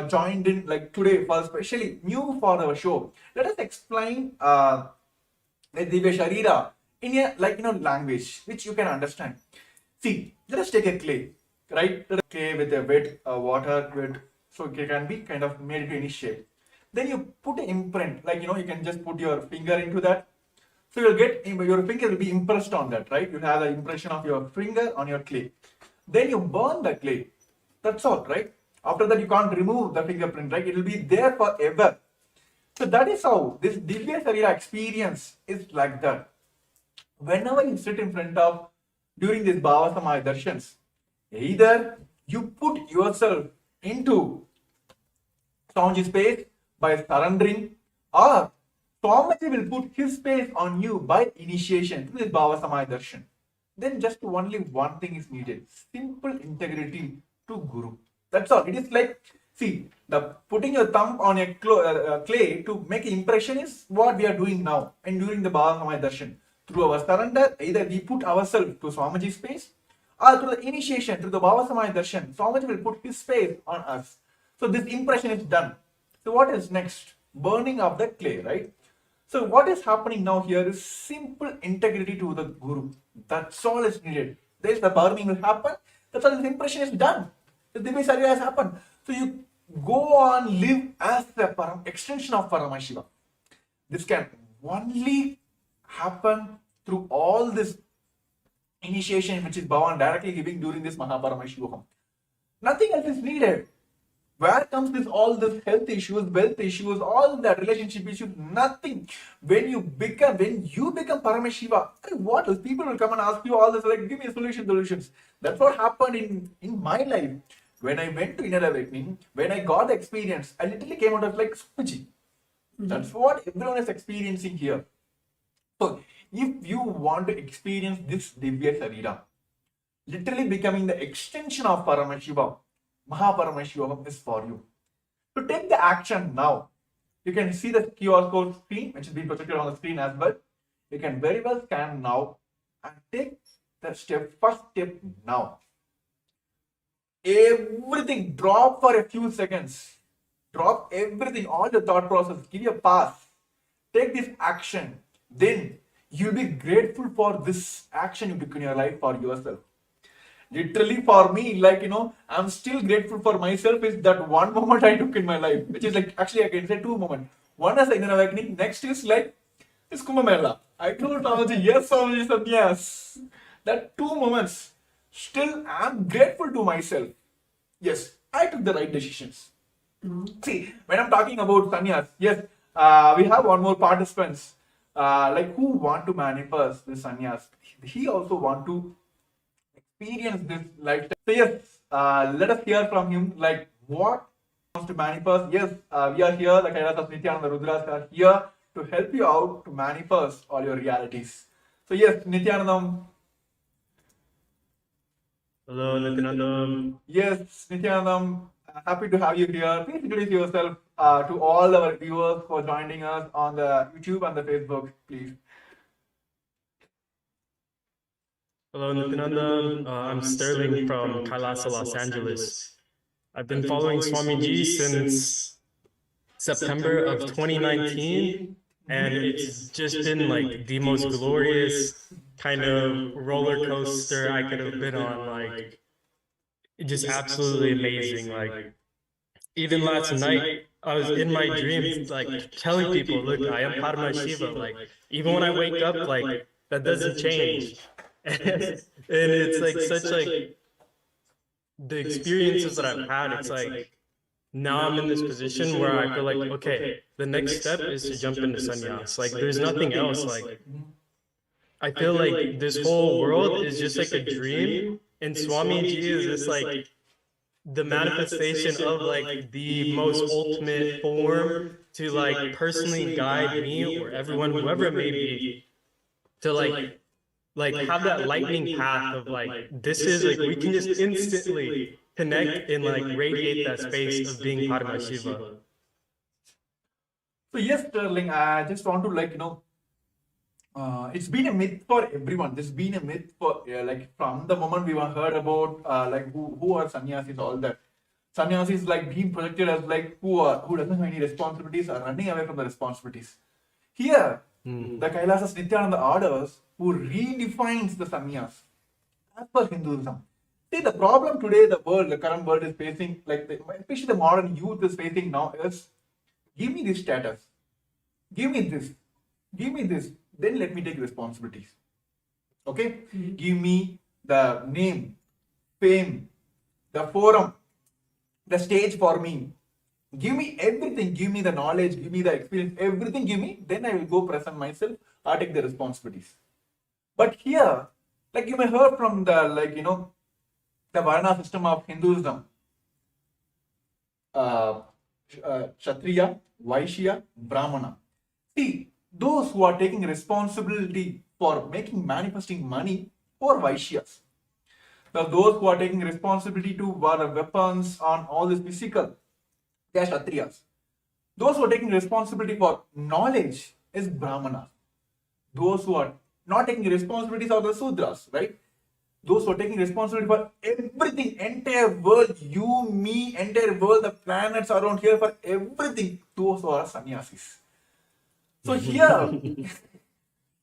joined in like today, for especially new for our show. Let us explain the Divya Sharira in a language which you can understand. See, let us take a clay, right? Clay with a wet water, so it can be kind of made into any shape. Then you put an imprint, you can just put your finger into that. So you'll get your finger will be impressed on that, right? You'll have the impression of your finger on your clay. Then you burn the clay. That's all, right? After that, you can't remove the fingerprint, right? It will be there forever. So that is how this Divya Sarira experience is like that. Whenever you sit in front of during this Bhava Samaya darshans, either you put yourself into Swamiji's space by surrendering, or Swamiji will put his space on you by initiation to this Bhava Samaya darshan. Then just only one thing is needed: simple integrity to Guru. That's all. It is like, see, the putting your thumb on a clay to make an impression is what we are doing now and during the Bhava Samaya darshan. Through our surrender, either we put ourselves to Swamiji's space, or through the initiation, through the Bhava Samaya darshan, Swamiji will put his space on us. So this impression is done. So what is next? Burning of the clay, right? So what is happening now here is simple integrity to the Guru. That's all is needed. There is the burning will happen. That's all. This impression is done. The Divya Sarira has happened. So you go on live as the extension of Paramashivam. This can only happen through all this initiation which is Bhavan directly giving during this Mahaparamashivam. Nothing else is needed. Where comes this all this health issues, wealth issues, all that relationship issues? Nothing. When you become Paramashiva, what else? People will come and ask you all this, like, give me solutions. That's what happened in my life. When I went to inner awakening, when I got the experience, I literally came out of like Swamiji. That's what everyone is experiencing here. So if you want to experience this Divya Sarira, literally becoming the extension of Paramashiva, Mahaparamashivam is for you. To take the action now, you can see the QR code screen, which is being projected on the screen as well. You can very well scan now and take the first step now. Everything, drop for a few seconds. Drop everything, all the thought process, give you a pass. Take this action. Then you'll be grateful for this action you took in your life for yourself. Literally for me, like, I'm still grateful for myself is that one moment I took in my life, which is like, actually I can say two moments. One is inner awakening, next is like this Kumbh Mela. I told Swamiji, yes, Swamiji said yes. That 2 moments, still I'm grateful to myself. Yes, I took the right decisions. See, when I'm talking about sannyas, yes, we have one more participants, like who want to manifest this sannyas. He also want to experience this lifestyle. So yes, let us hear from him, like what he wants to manifest. Yes, we are here, like Nithyananda Rudras are here to help you out to manifest all your realities. So yes, Nithyanandam. Hello, Nithyananda. Yes, Nithyanandam, happy to have you here. Please introduce yourself to all our viewers who are joining us on the YouTube and the Facebook, please. Hello, Nithyananda. I'm Sterling from Kailasa, Los Angeles. I've been following Swamiji since September of 2019, and it's just been like the most glorious kind of roller coaster I could have been on. Like, just absolutely amazing. Like, even last night, I was in my dreams, like telling people, look, I am Paramashiva. Like, even when I wake up, like, that doesn't change. And it's like such like the experiences that I've had, it's like now I'm in this position where I feel like, okay, the next step is to jump into sannyas. Like, there's nothing else. Like, I feel like this whole world is just like a dream, and Swamiji is just like the manifestation of like the most ultimate form to like personally guide me or everyone, whoever it may be, to like have that lightning path of like, this is like, we can just instantly connect and like radiate that space of being Paramashiva. So yes, Sterling, I just want to it's been a myth for everyone. There's been a myth for like from the moment we heard about like who are sannyasis, all that. Sannyasis like being projected as like who doesn't have any responsibilities or running away from the responsibilities. Here, the Kailasas Nithyananda orders who redefines the sannyas as per Hinduism. See, the problem today the current world is facing, like especially the modern youth is facing now is, give me this status, give me this, then let me take responsibilities. Okay? Give me the name, fame, the forum, the stage for me. Give me everything, give me the knowledge, give me the experience, everything give me, then I will go present myself or take the responsibilities. But here, like you may heard from the, like, the Varna system of Hinduism, uh, Kshatriya, Vaishya, Brahmana. See, those who are taking responsibility for making manifesting money or Vaishyas. Now, those who are taking responsibility to wear weapons on all this physical, they are Kshatriyas. Those who are taking responsibility for knowledge is Brahmanas. Those who are not taking responsibilities are the Sudras, right? Those who are taking responsibility for everything, entire world, you, me, entire world, the planets around here, for everything, those are sannyasis. So here,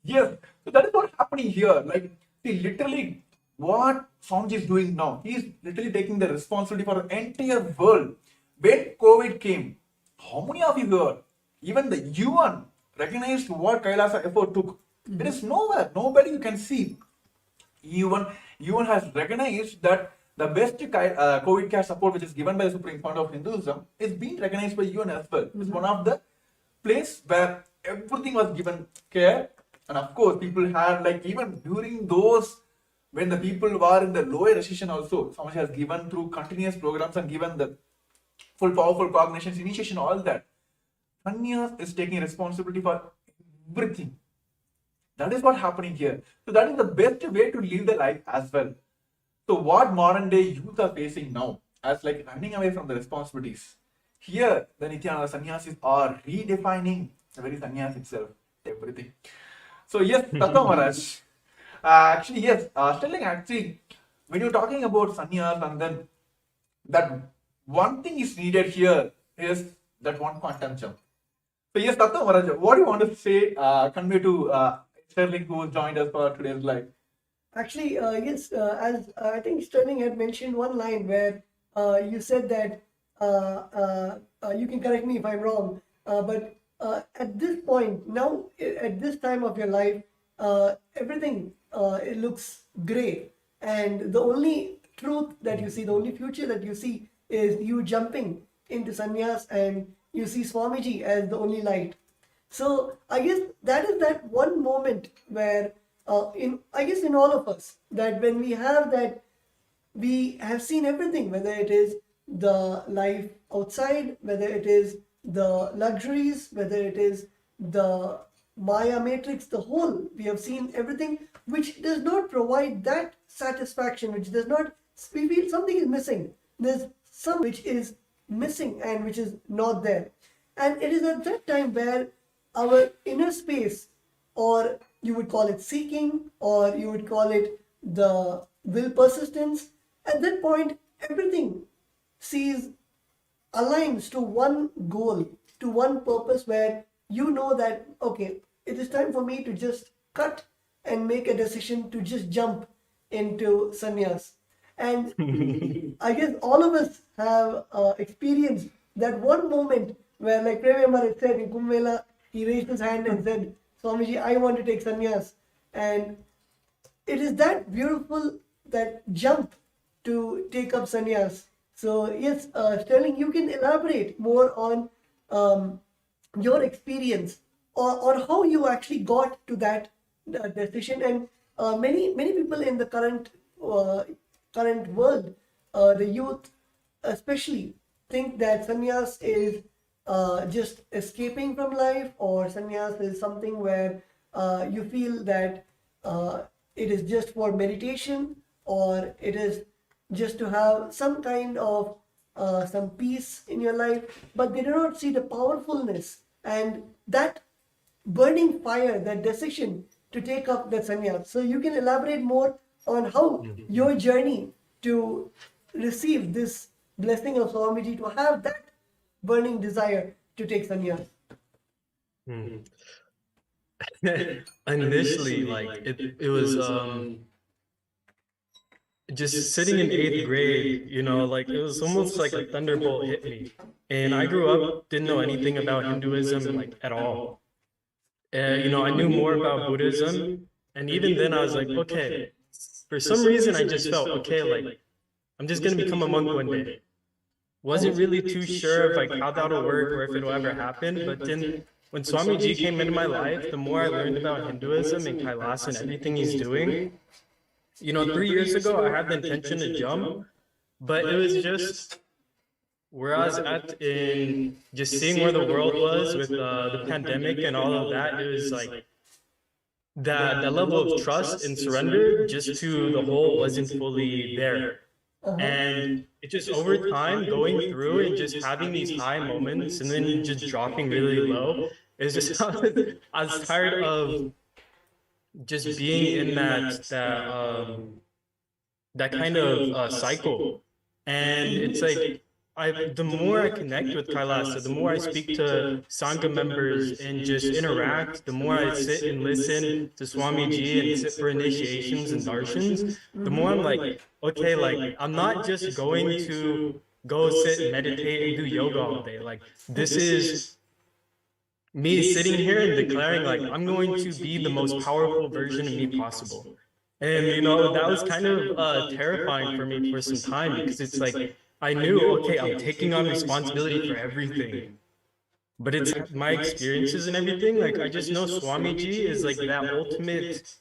yes, so that is what's happening here. Like, see, literally, what Swamiji is doing now, he is literally taking the responsibility for the entire world. When COVID came, how many of you heard? Even the UN recognized what Kailasa effort took. There is nowhere, nobody you can see. UN has recognized that the best COVID care support which is given by the Supreme Court of Hinduism is being recognized by UN as well. It's one of the place where everything was given care, and of course people had, like, even during those when the people were in the lower recession also, Swamiji has given through continuous programs and given the full powerful cognitions, initiation, all that. Sannyas is taking responsibility for everything. That is what's happening here. So that is the best way to live the life as well. So what modern day youth are facing now as like running away from the responsibilities. Here, the Nithyananda sannyasis are redefining the very sannyas itself, everything. So yes, Tattva Maharaj. Actually, yes, Sterling, actually, when you're talking about sannyas, and then that one thing is needed here is that one quantum jump. So yes, Tattva Maharaj, what do you want to say, convey to Sterling who joined us for today's live? Actually, yes, as I think Sterling had mentioned one line where you said that you can correct me if I'm wrong, but at this point, now at this time of your life, everything it looks gray, and the only truth that you see, the only future that you see is you jumping into sannyas, and you see Swamiji as the only light. So I guess that is that one moment where in all of us, that when we have that, we have seen everything, whether it is the life outside, whether it is the luxuries, whether it is the Maya matrix, the whole, we have seen everything which does not provide that satisfaction, which does not, we feel something is missing. There's some which is missing and which is not there. And it is at that time where our inner space, or you would call it seeking, or you would call it the will persistence, at that point, everything aligns to one goal, to one purpose, where you know that, okay, it is time for me to just cut and make a decision to just jump into sannyas. And I guess all of us have experienced that one moment where, like Prem had said in Kumbh Mela, he raised his hand and said, Swamiji, I want to take sannyas. And it is that beautiful, that jump to take up sannyas. So yes, Sterling, you can elaborate more on your experience, or how you actually got to that decision. And many people in the current world, the youth especially, think that sannyas is just escaping from life, or sannyas is something where you feel that it is just for meditation, or it is just to have some kind of some peace in your life, but they do not see the powerfulness and that burning fire, that decision to take up that sannyas. So you can elaborate more on how your journey to receive this blessing of Swamiji, to have that burning desire to take sannyas. Initially, like it was just sitting in eighth grade, you know, like it was almost like a thunderbolt hit me. And I grew up, didn't know anything about Hinduism, like at all. You know, I knew more about Buddhism. And even then I was like, okay, for some reason I just felt, okay, like I'm just going to become a monk one day. Wasn't really too sure of like how that'll work or if it'll ever happen. But then when Swamiji came into my life, the more I learned about Hinduism and Kailasa and everything he's doing, 3 years ago, I had the intention to jump, but it was just where I was at in just seeing where the world was with the pandemic and all of that. It was like that level of trust and surrender just to the whole wasn't fully there. And it just over time going through and just having these high moments and then just dropping really low is just I was tired of just being in that kind of cycle. And it's like the more I connect with Kailasa, the more I speak to Sangha members and just interact, the more I sit and listen to Swamiji and sit for initiations and darshans, the more I'm like, okay, like I'm not just going to go sit and meditate and do yoga all day. Like this is me sitting here and declaring like I'm going to be the most powerful version of me possible. And that was kind of terrifying for me for some time because it's like I knew, okay, I'm taking on responsibility for everything. But it's my experiences and everything. Like I just know Swamiji is like that ultimate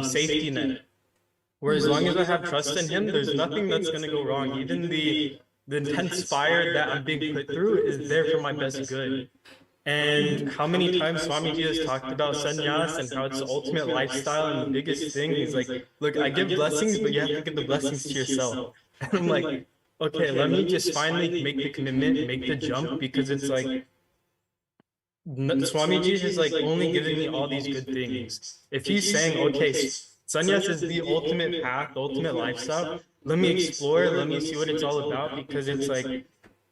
safety net. Where as long as I have trust in him, there's nothing that's gonna go wrong. Even the intense fire that I'm being put through is there for my best good. And how many times Swamiji has talked about sannyas and how it's the ultimate lifestyle and the biggest thing. He's like, look, I give blessings, but you have to give the blessings to yourself. And I'm like, okay, let me just finally make the commitment, make the jump, because it's like, Swamiji has like only given me all these good things. If he's saying, okay, sannyas is the ultimate path, the ultimate lifestyle, let me explore, let me see what it's all about, because it's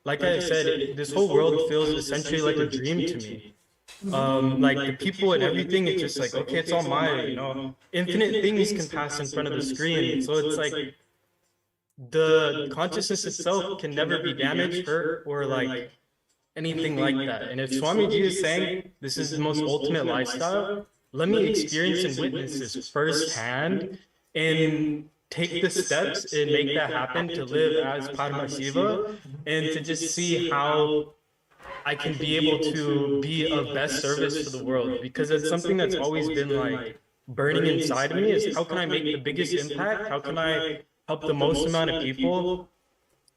like I said, this whole world feels essentially like a dream to me. Like the people and everything, it's just like, okay, it's all mine, infinite things can pass in front of the screen. So it's like the consciousness itself can never be damaged, hurt, or like anything like that. And if Swamiji is saying this is the most ultimate lifestyle, let me experience and witness this firsthand and take the steps and make that happen to live as Paramashivam and to just see how I can be able to be of best service for the world, because it's something that's always been like burning inside of me is how can I make the biggest impact? How can I help the most amount of people?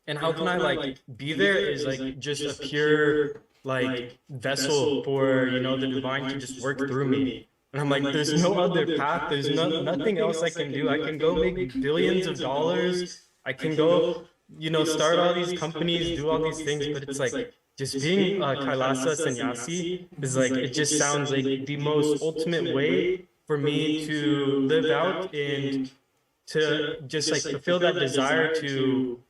And how can I like be there is like just a pure like vessel for, the divine to just work through me. And I'm like, there's no other path. There's nothing else I can do. I can go make billions of dollars. I can go, start all these companies, do all these things. But it's like just being a Kailasa sannyasi is like, it just sounds like the most ultimate way for me to live out and to just like fulfill that desire to,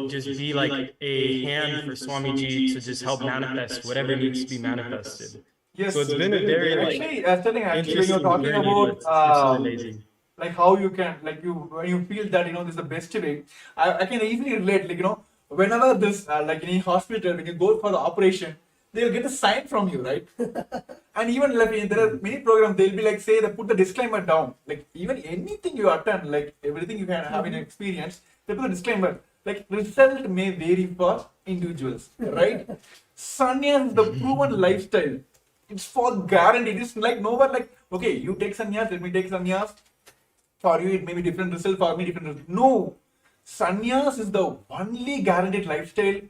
just be like a hand for Swamiji to just help manifest whatever needs to be manifested. Yes. So it's been a very actually, when you're talking journey, about it's amazing. like how you can when you feel that this is the best way, I can easily relate. Whenever this like in a hospital, when you go for the operation, they'll get a sign from you, right? And even like there are many programs, they'll be like say they put the disclaimer down. Like even anything you attend, like everything you can have in experience, they put a disclaimer. Like result may vary for individuals, right? Sannyas is the proven lifestyle. It's for guaranteed. It's like nowhere like, okay, you take sannyas, let me take sannyas. For you, it may be different result, for me, different result. No. Sannyas is the only guaranteed lifestyle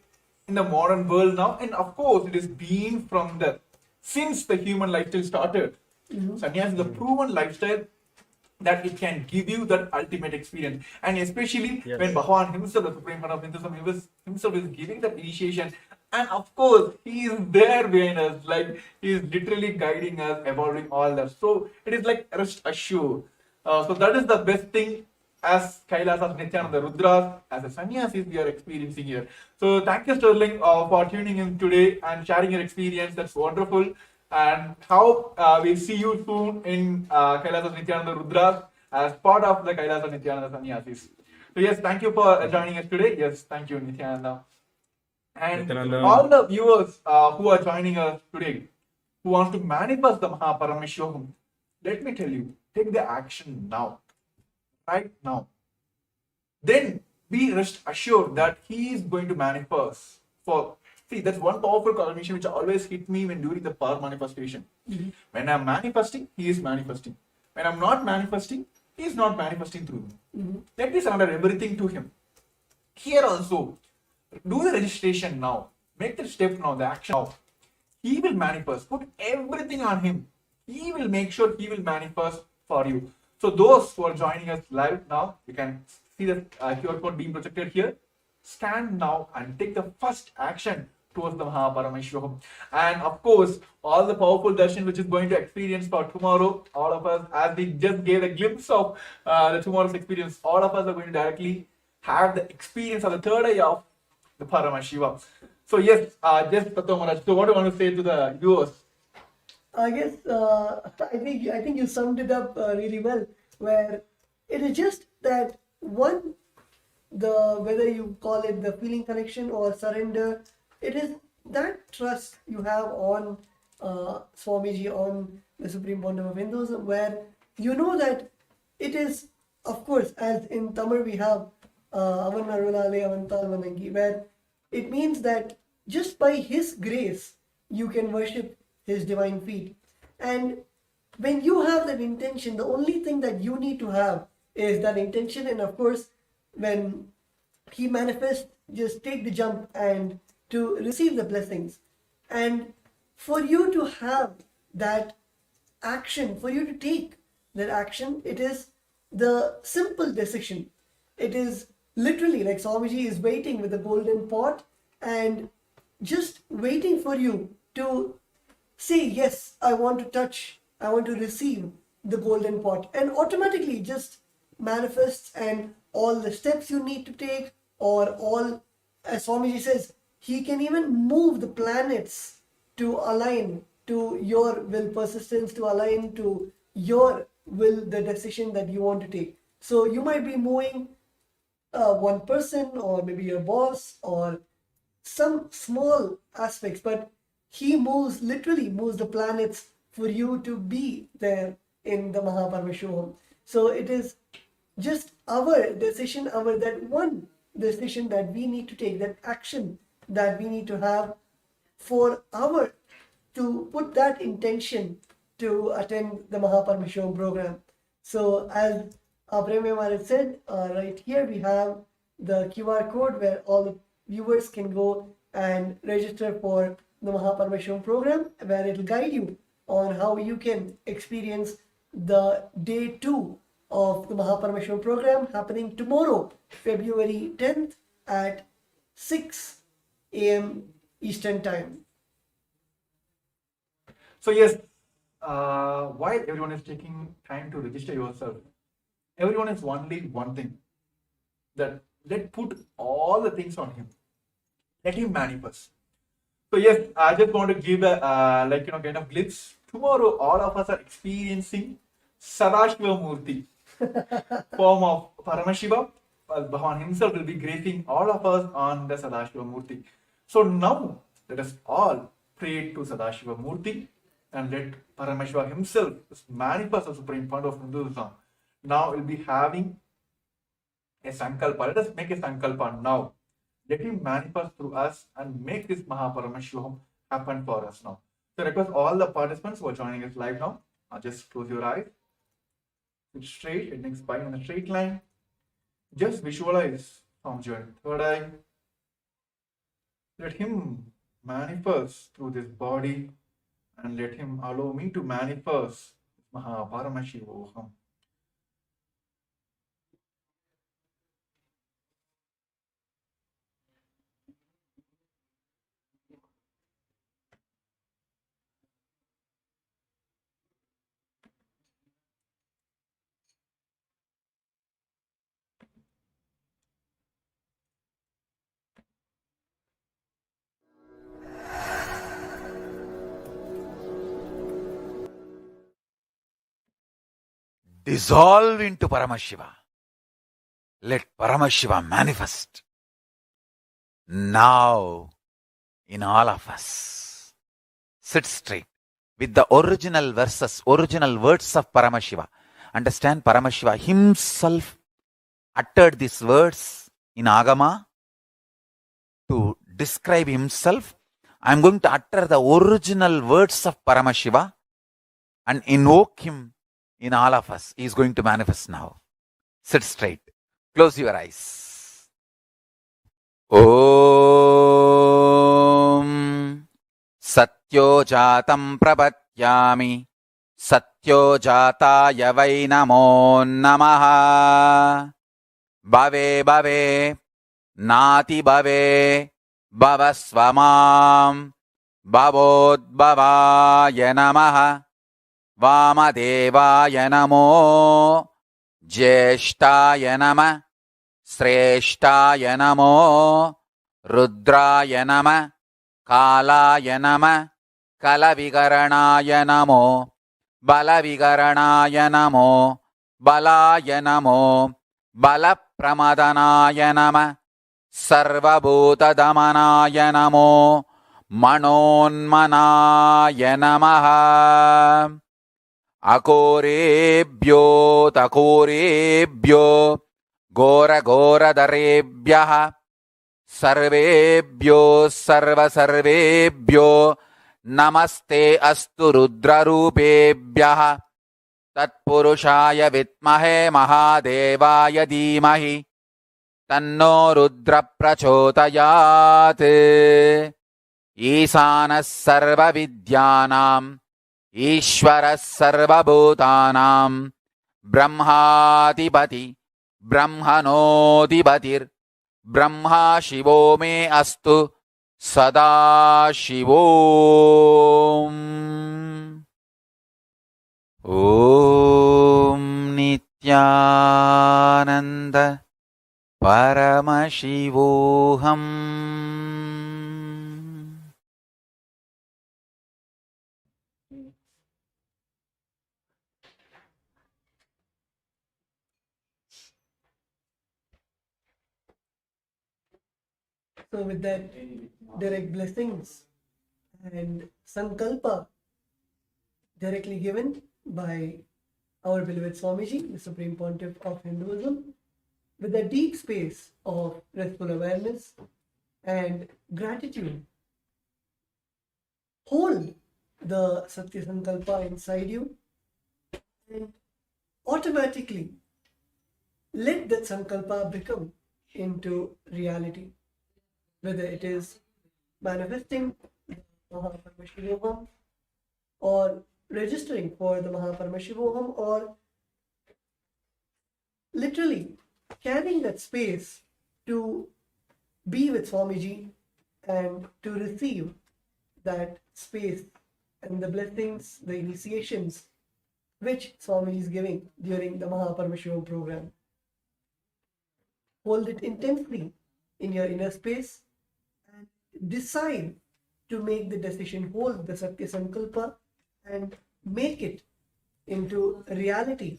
in the modern world now. And of course, it is been since the human lifestyle started. Sannyas is the proven lifestyle that it can give you that ultimate experience. And especially when Bhagavan himself, the Supreme Lord of Hinduism, himself is giving that initiation. And of course, he is there behind us, like he is literally guiding us, evolving all that. So it is like rest assured. So that is the best thing as Kailasas, Nithyananda, Rudras, as a sannyasis we are experiencing here. So thank you, Sterling, for tuning in today and sharing your experience. That's wonderful. And how we'll see you soon in Kailasas, Nithyananda, Rudras as part of the Kailasas, Nithyananda sannyasis. So yes, thank you for joining us today. Yes, thank you, Nithyananda. And all the viewers who are joining us today, who want to manifest the Paramashivam, let me tell you, take the action now, right now. Then be rest assured that he is going to manifest for. See, that's one powerful confirmation which always hit me when during the power manifestation. When I'm manifesting, he is manifesting. When I'm not manifesting, he is not manifesting through me. Let me surrender everything to him. Here also, do the registration now. Make the step now, the action now. He will manifest. Put everything on him. He will make sure he will manifest for you. So those who are joining us live now, you can see the QR code being projected here. Stand now and take the first action towards the Paramashivam. And of course, all the powerful darshan which is going to experience for tomorrow, all of us, as we just gave a glimpse of the tomorrow's experience, all of us are going to directly have the experience of the third eye of the Paramashivam. So yes, just Tattva Maharaj, so what do you want to say to the viewers? I guess I think you summed it up really well. Where it is just that one, the whether you call it the feeling connection or surrender, it is that trust you have on Swamiji, on the Supreme Bondam of Hinduism, where you know that it is, of course, as in Tamil we have Avan Arunale Avantal Vanangi, where it means that just by his grace you can worship his divine feet. And when you have that intention, the only thing that you need to have is that intention. And of course, when he manifests, just take the jump and to receive the blessings. And for you to have that action, for you to take that action, it is the simple decision. It is literally like Swamiji is waiting with the golden pot and just waiting for you to say, yes, I want to touch, I want to receive the golden pot, and automatically just manifests. And all the steps you need to take, or all, as Swamiji says, he can even move the planets to align to your will, persistence to align to your will, the decision that you want to take. So you might be moving one person, or maybe your boss, or some small aspects, but he literally moves the planets for you to be there in the Paramashivam. So it is just our decision, that one decision that we need to take, that action that we need to have for to put that intention to attend the Paramashivam program. So as Premya Maharaj said, right here we have the QR code where all the viewers can go and register for the Paramashivam program, where it will guide you on how you can experience the day 2 of the Paramashivam program happening tomorrow, February 10th at 6 a.m. Eastern Time. So yes, while everyone is taking time to register yourself, everyone is only one thing, that let put all the things on him. Let him manifest. So yes, I just want to give a kind of glimpse. Tomorrow, all of us are experiencing Sadashiva Murti, form of Paramashiva. Bhagavan himself will be gracing all of us on the Sadashiva Murti. So now, let us all pray to Sadashiva Murti and let Paramashiva himself manifest the supreme point of Hinduism. Now we'll be having a Sankalpa. Let us make a Sankalpa now. Let him manifest through us and make this Paramashivam happen for us now. So I request all the participants who are joining us live now, just close your eyes, sit straight, heading spine in a straight line. Just visualize from your third eye. Let him manifest through this body, and let him allow me to manifest Paramashivam. Dissolve into Paramashiva. Let Paramashiva manifest now in all of us. Sit straight with the original verses, original words of Paramashiva. Understand, Paramashiva himself uttered these words in Agama to describe himself. I'm going to utter the original words of Paramashiva and invoke him in all of us. He is going to manifest now. Sit straight. Close your eyes. Om Satyo Jatam Prapatyami Satyo Jataya Vai Namo Namaha Bhave Bhave Nati Bhave Bhavasvamam Bhavodbhavaya Namaha Vamadevaya Namo Jyeshtaya Nama Sreshtaya Namo Rudraya Nama Kalaya Nama Kalavigaranaya Namo Balavigaranaya Namo Balaya Namo Balapramadhanaya Nama Sarvabhutadamanaya Namo Manonmanaya Namaha Akorebhyo takorebhyo Gora Gora Darebhyaha Sarvebhyo Sarva Sarvebhyo Namaste Astu Rudrarupebhyaha Tatpurushaya Vitmahe Mahadevaya Dhimahi Tanno Rudra Prachodayat Isanas Sarva Vidyanam Ishvaras Sarva Bhutanam Brahmadipati Brahmanodipatir Brahma Shivo me astu Sada Shivom Om Nithyananda Paramashivoham. So with that direct blessings and sankalpa directly given by our beloved Swamiji, the Supreme Pontiff of Hinduism, with a deep space of restful awareness and gratitude, hold the Satya Sankalpa inside you and automatically let that Sankalpa become into reality. Whether it is manifesting Mahaparamashivam or registering for the Mahaparamashivam or literally carrying that space to be with Swamiji and to receive that space and the blessings, the initiations which Swamiji is giving during the Mahaparamashivam program. Hold it intensely in your inner space and decide to make the decision, hold the Satya Sankalpa and make it into reality.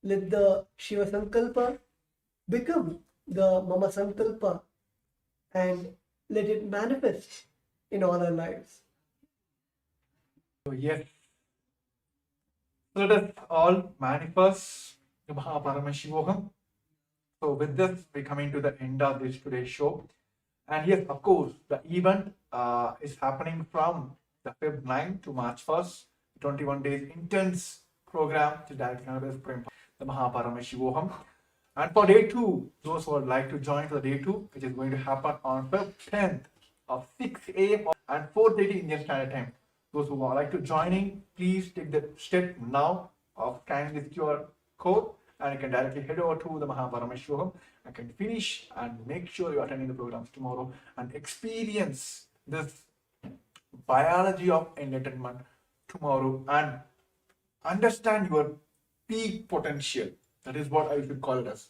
Let the Shiva Sankalpa become the Mama Sankalpa and let it manifest in all our lives. So yes, so let us all manifest the Mahaparamashivoham. So with this, we're coming to the end of this today's show. And yes, of course, the event is happening from the Feb 9th to March 1st, 21 days intense program to directly the Mahaparamashivoham. And for day 2, those who would like to join for the day 2, which is going to happen on Feb 10th of 6 a.m. and 4:30 Indian Standard Time. Those who would like to join in, please take the step now of scanning this QR code and you can directly head over to the Mahaparamashivam and can finish and make sure you're attending the programs tomorrow and experience this biology of enlightenment tomorrow and understand your peak potential. That is what I should call it as.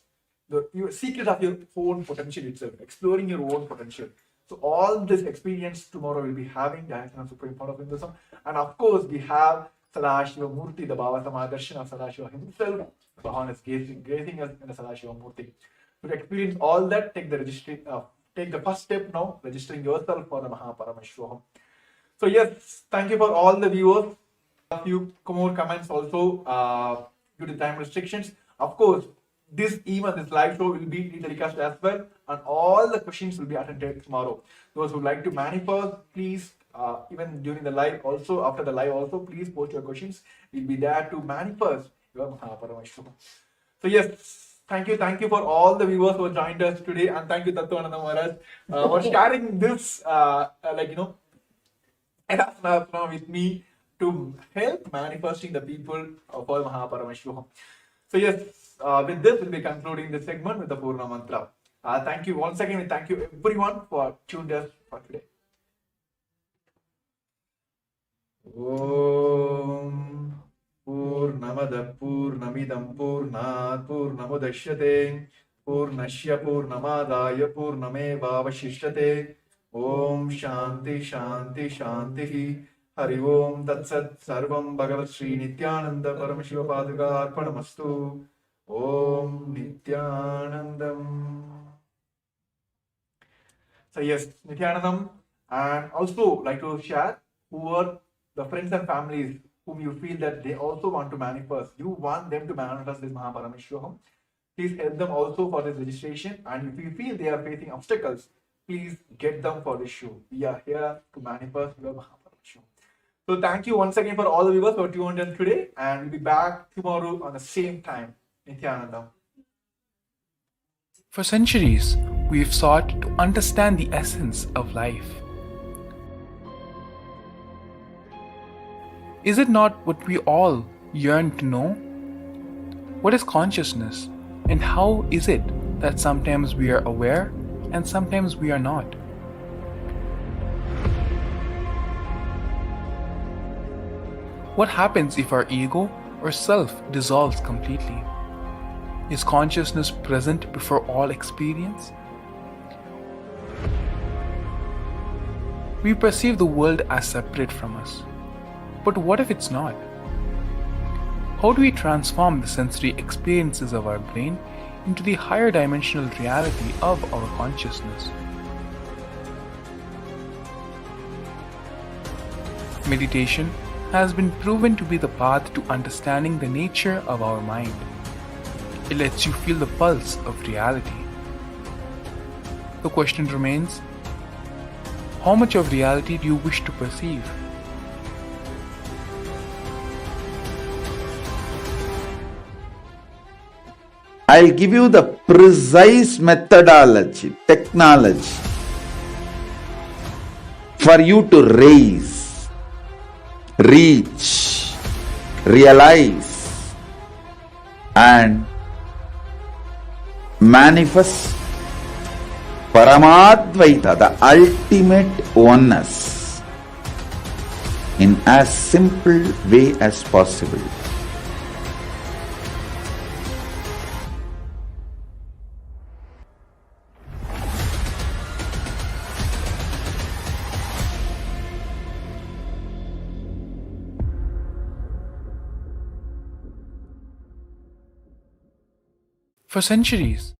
Your secret of your own potential itself, exploring your own potential. So all this experience tomorrow we'll be having directly on Supreme Point of Hinduism. And of course we have Sadashiva Murti, the Bhava Samadarshan of Sadashiva himself. Bhavan is gazing us in the Sadashiva Murti. To experience all that, take the first step now, registering yourself for the Mahaparamashivam. So yes, thank you for all the viewers. A few more comments also due to time restrictions. Of course, this live show will be telecast as well, and all the questions will be attended tomorrow. Those who like to manifest, please, even during the live, also after the live, also please post your questions. We'll be there to manifest your Paramashivam. So yes, thank you for all the viewers who joined us today, and thank you Tattvananda Maharaj for sharing this, enough with me to help manifesting the people for Mahaparamashvam. So yes, with this we'll be concluding this segment with the Purna Mantra. Thank you once again, and thank you everyone for tuned us for today. Om Purnamada Purnamidam Purnat Purnamudashyate Purnashya Purnamadaya Purnameva Vashishyate. Om Shanti Shanti Shanti. Hari Om Tat Sat Sarvam Bhagavat Sri Nithyananda Paramashiva Paduka Arpanamastu. Om Nithyanandam. So yes, Nithyanandam, and also like to share who are the friends and families whom you feel that they also want to manifest. You want them to manifest this Mahaparameshwaram. Please help them also for this registration. And if you feel they are facing obstacles, please get them for this show. We are here to manifest your Mahaparameshwaram. So thank you once again for all the viewers who are tuned in today, and we'll be back tomorrow on the same time. Nithyanandam. For centuries, we've sought to understand the essence of life. Is it not what we all yearn to know? What is consciousness, and how is it that sometimes we are aware and sometimes we are not? What happens if our ego or self dissolves completely? Is consciousness present before all experience? We perceive the world as separate from us. But what if it's not? How do we transform the sensory experiences of our brain into the higher dimensional reality of our consciousness? Meditation has been proven to be the path to understanding the nature of our mind. It lets you feel the pulse of reality. The question remains, how much of reality do you wish to perceive? I'll give you the precise methodology, technology for you to raise, reach, realize, and manifest Paramadvaita, the ultimate oneness, in as simple way as possible. For centuries,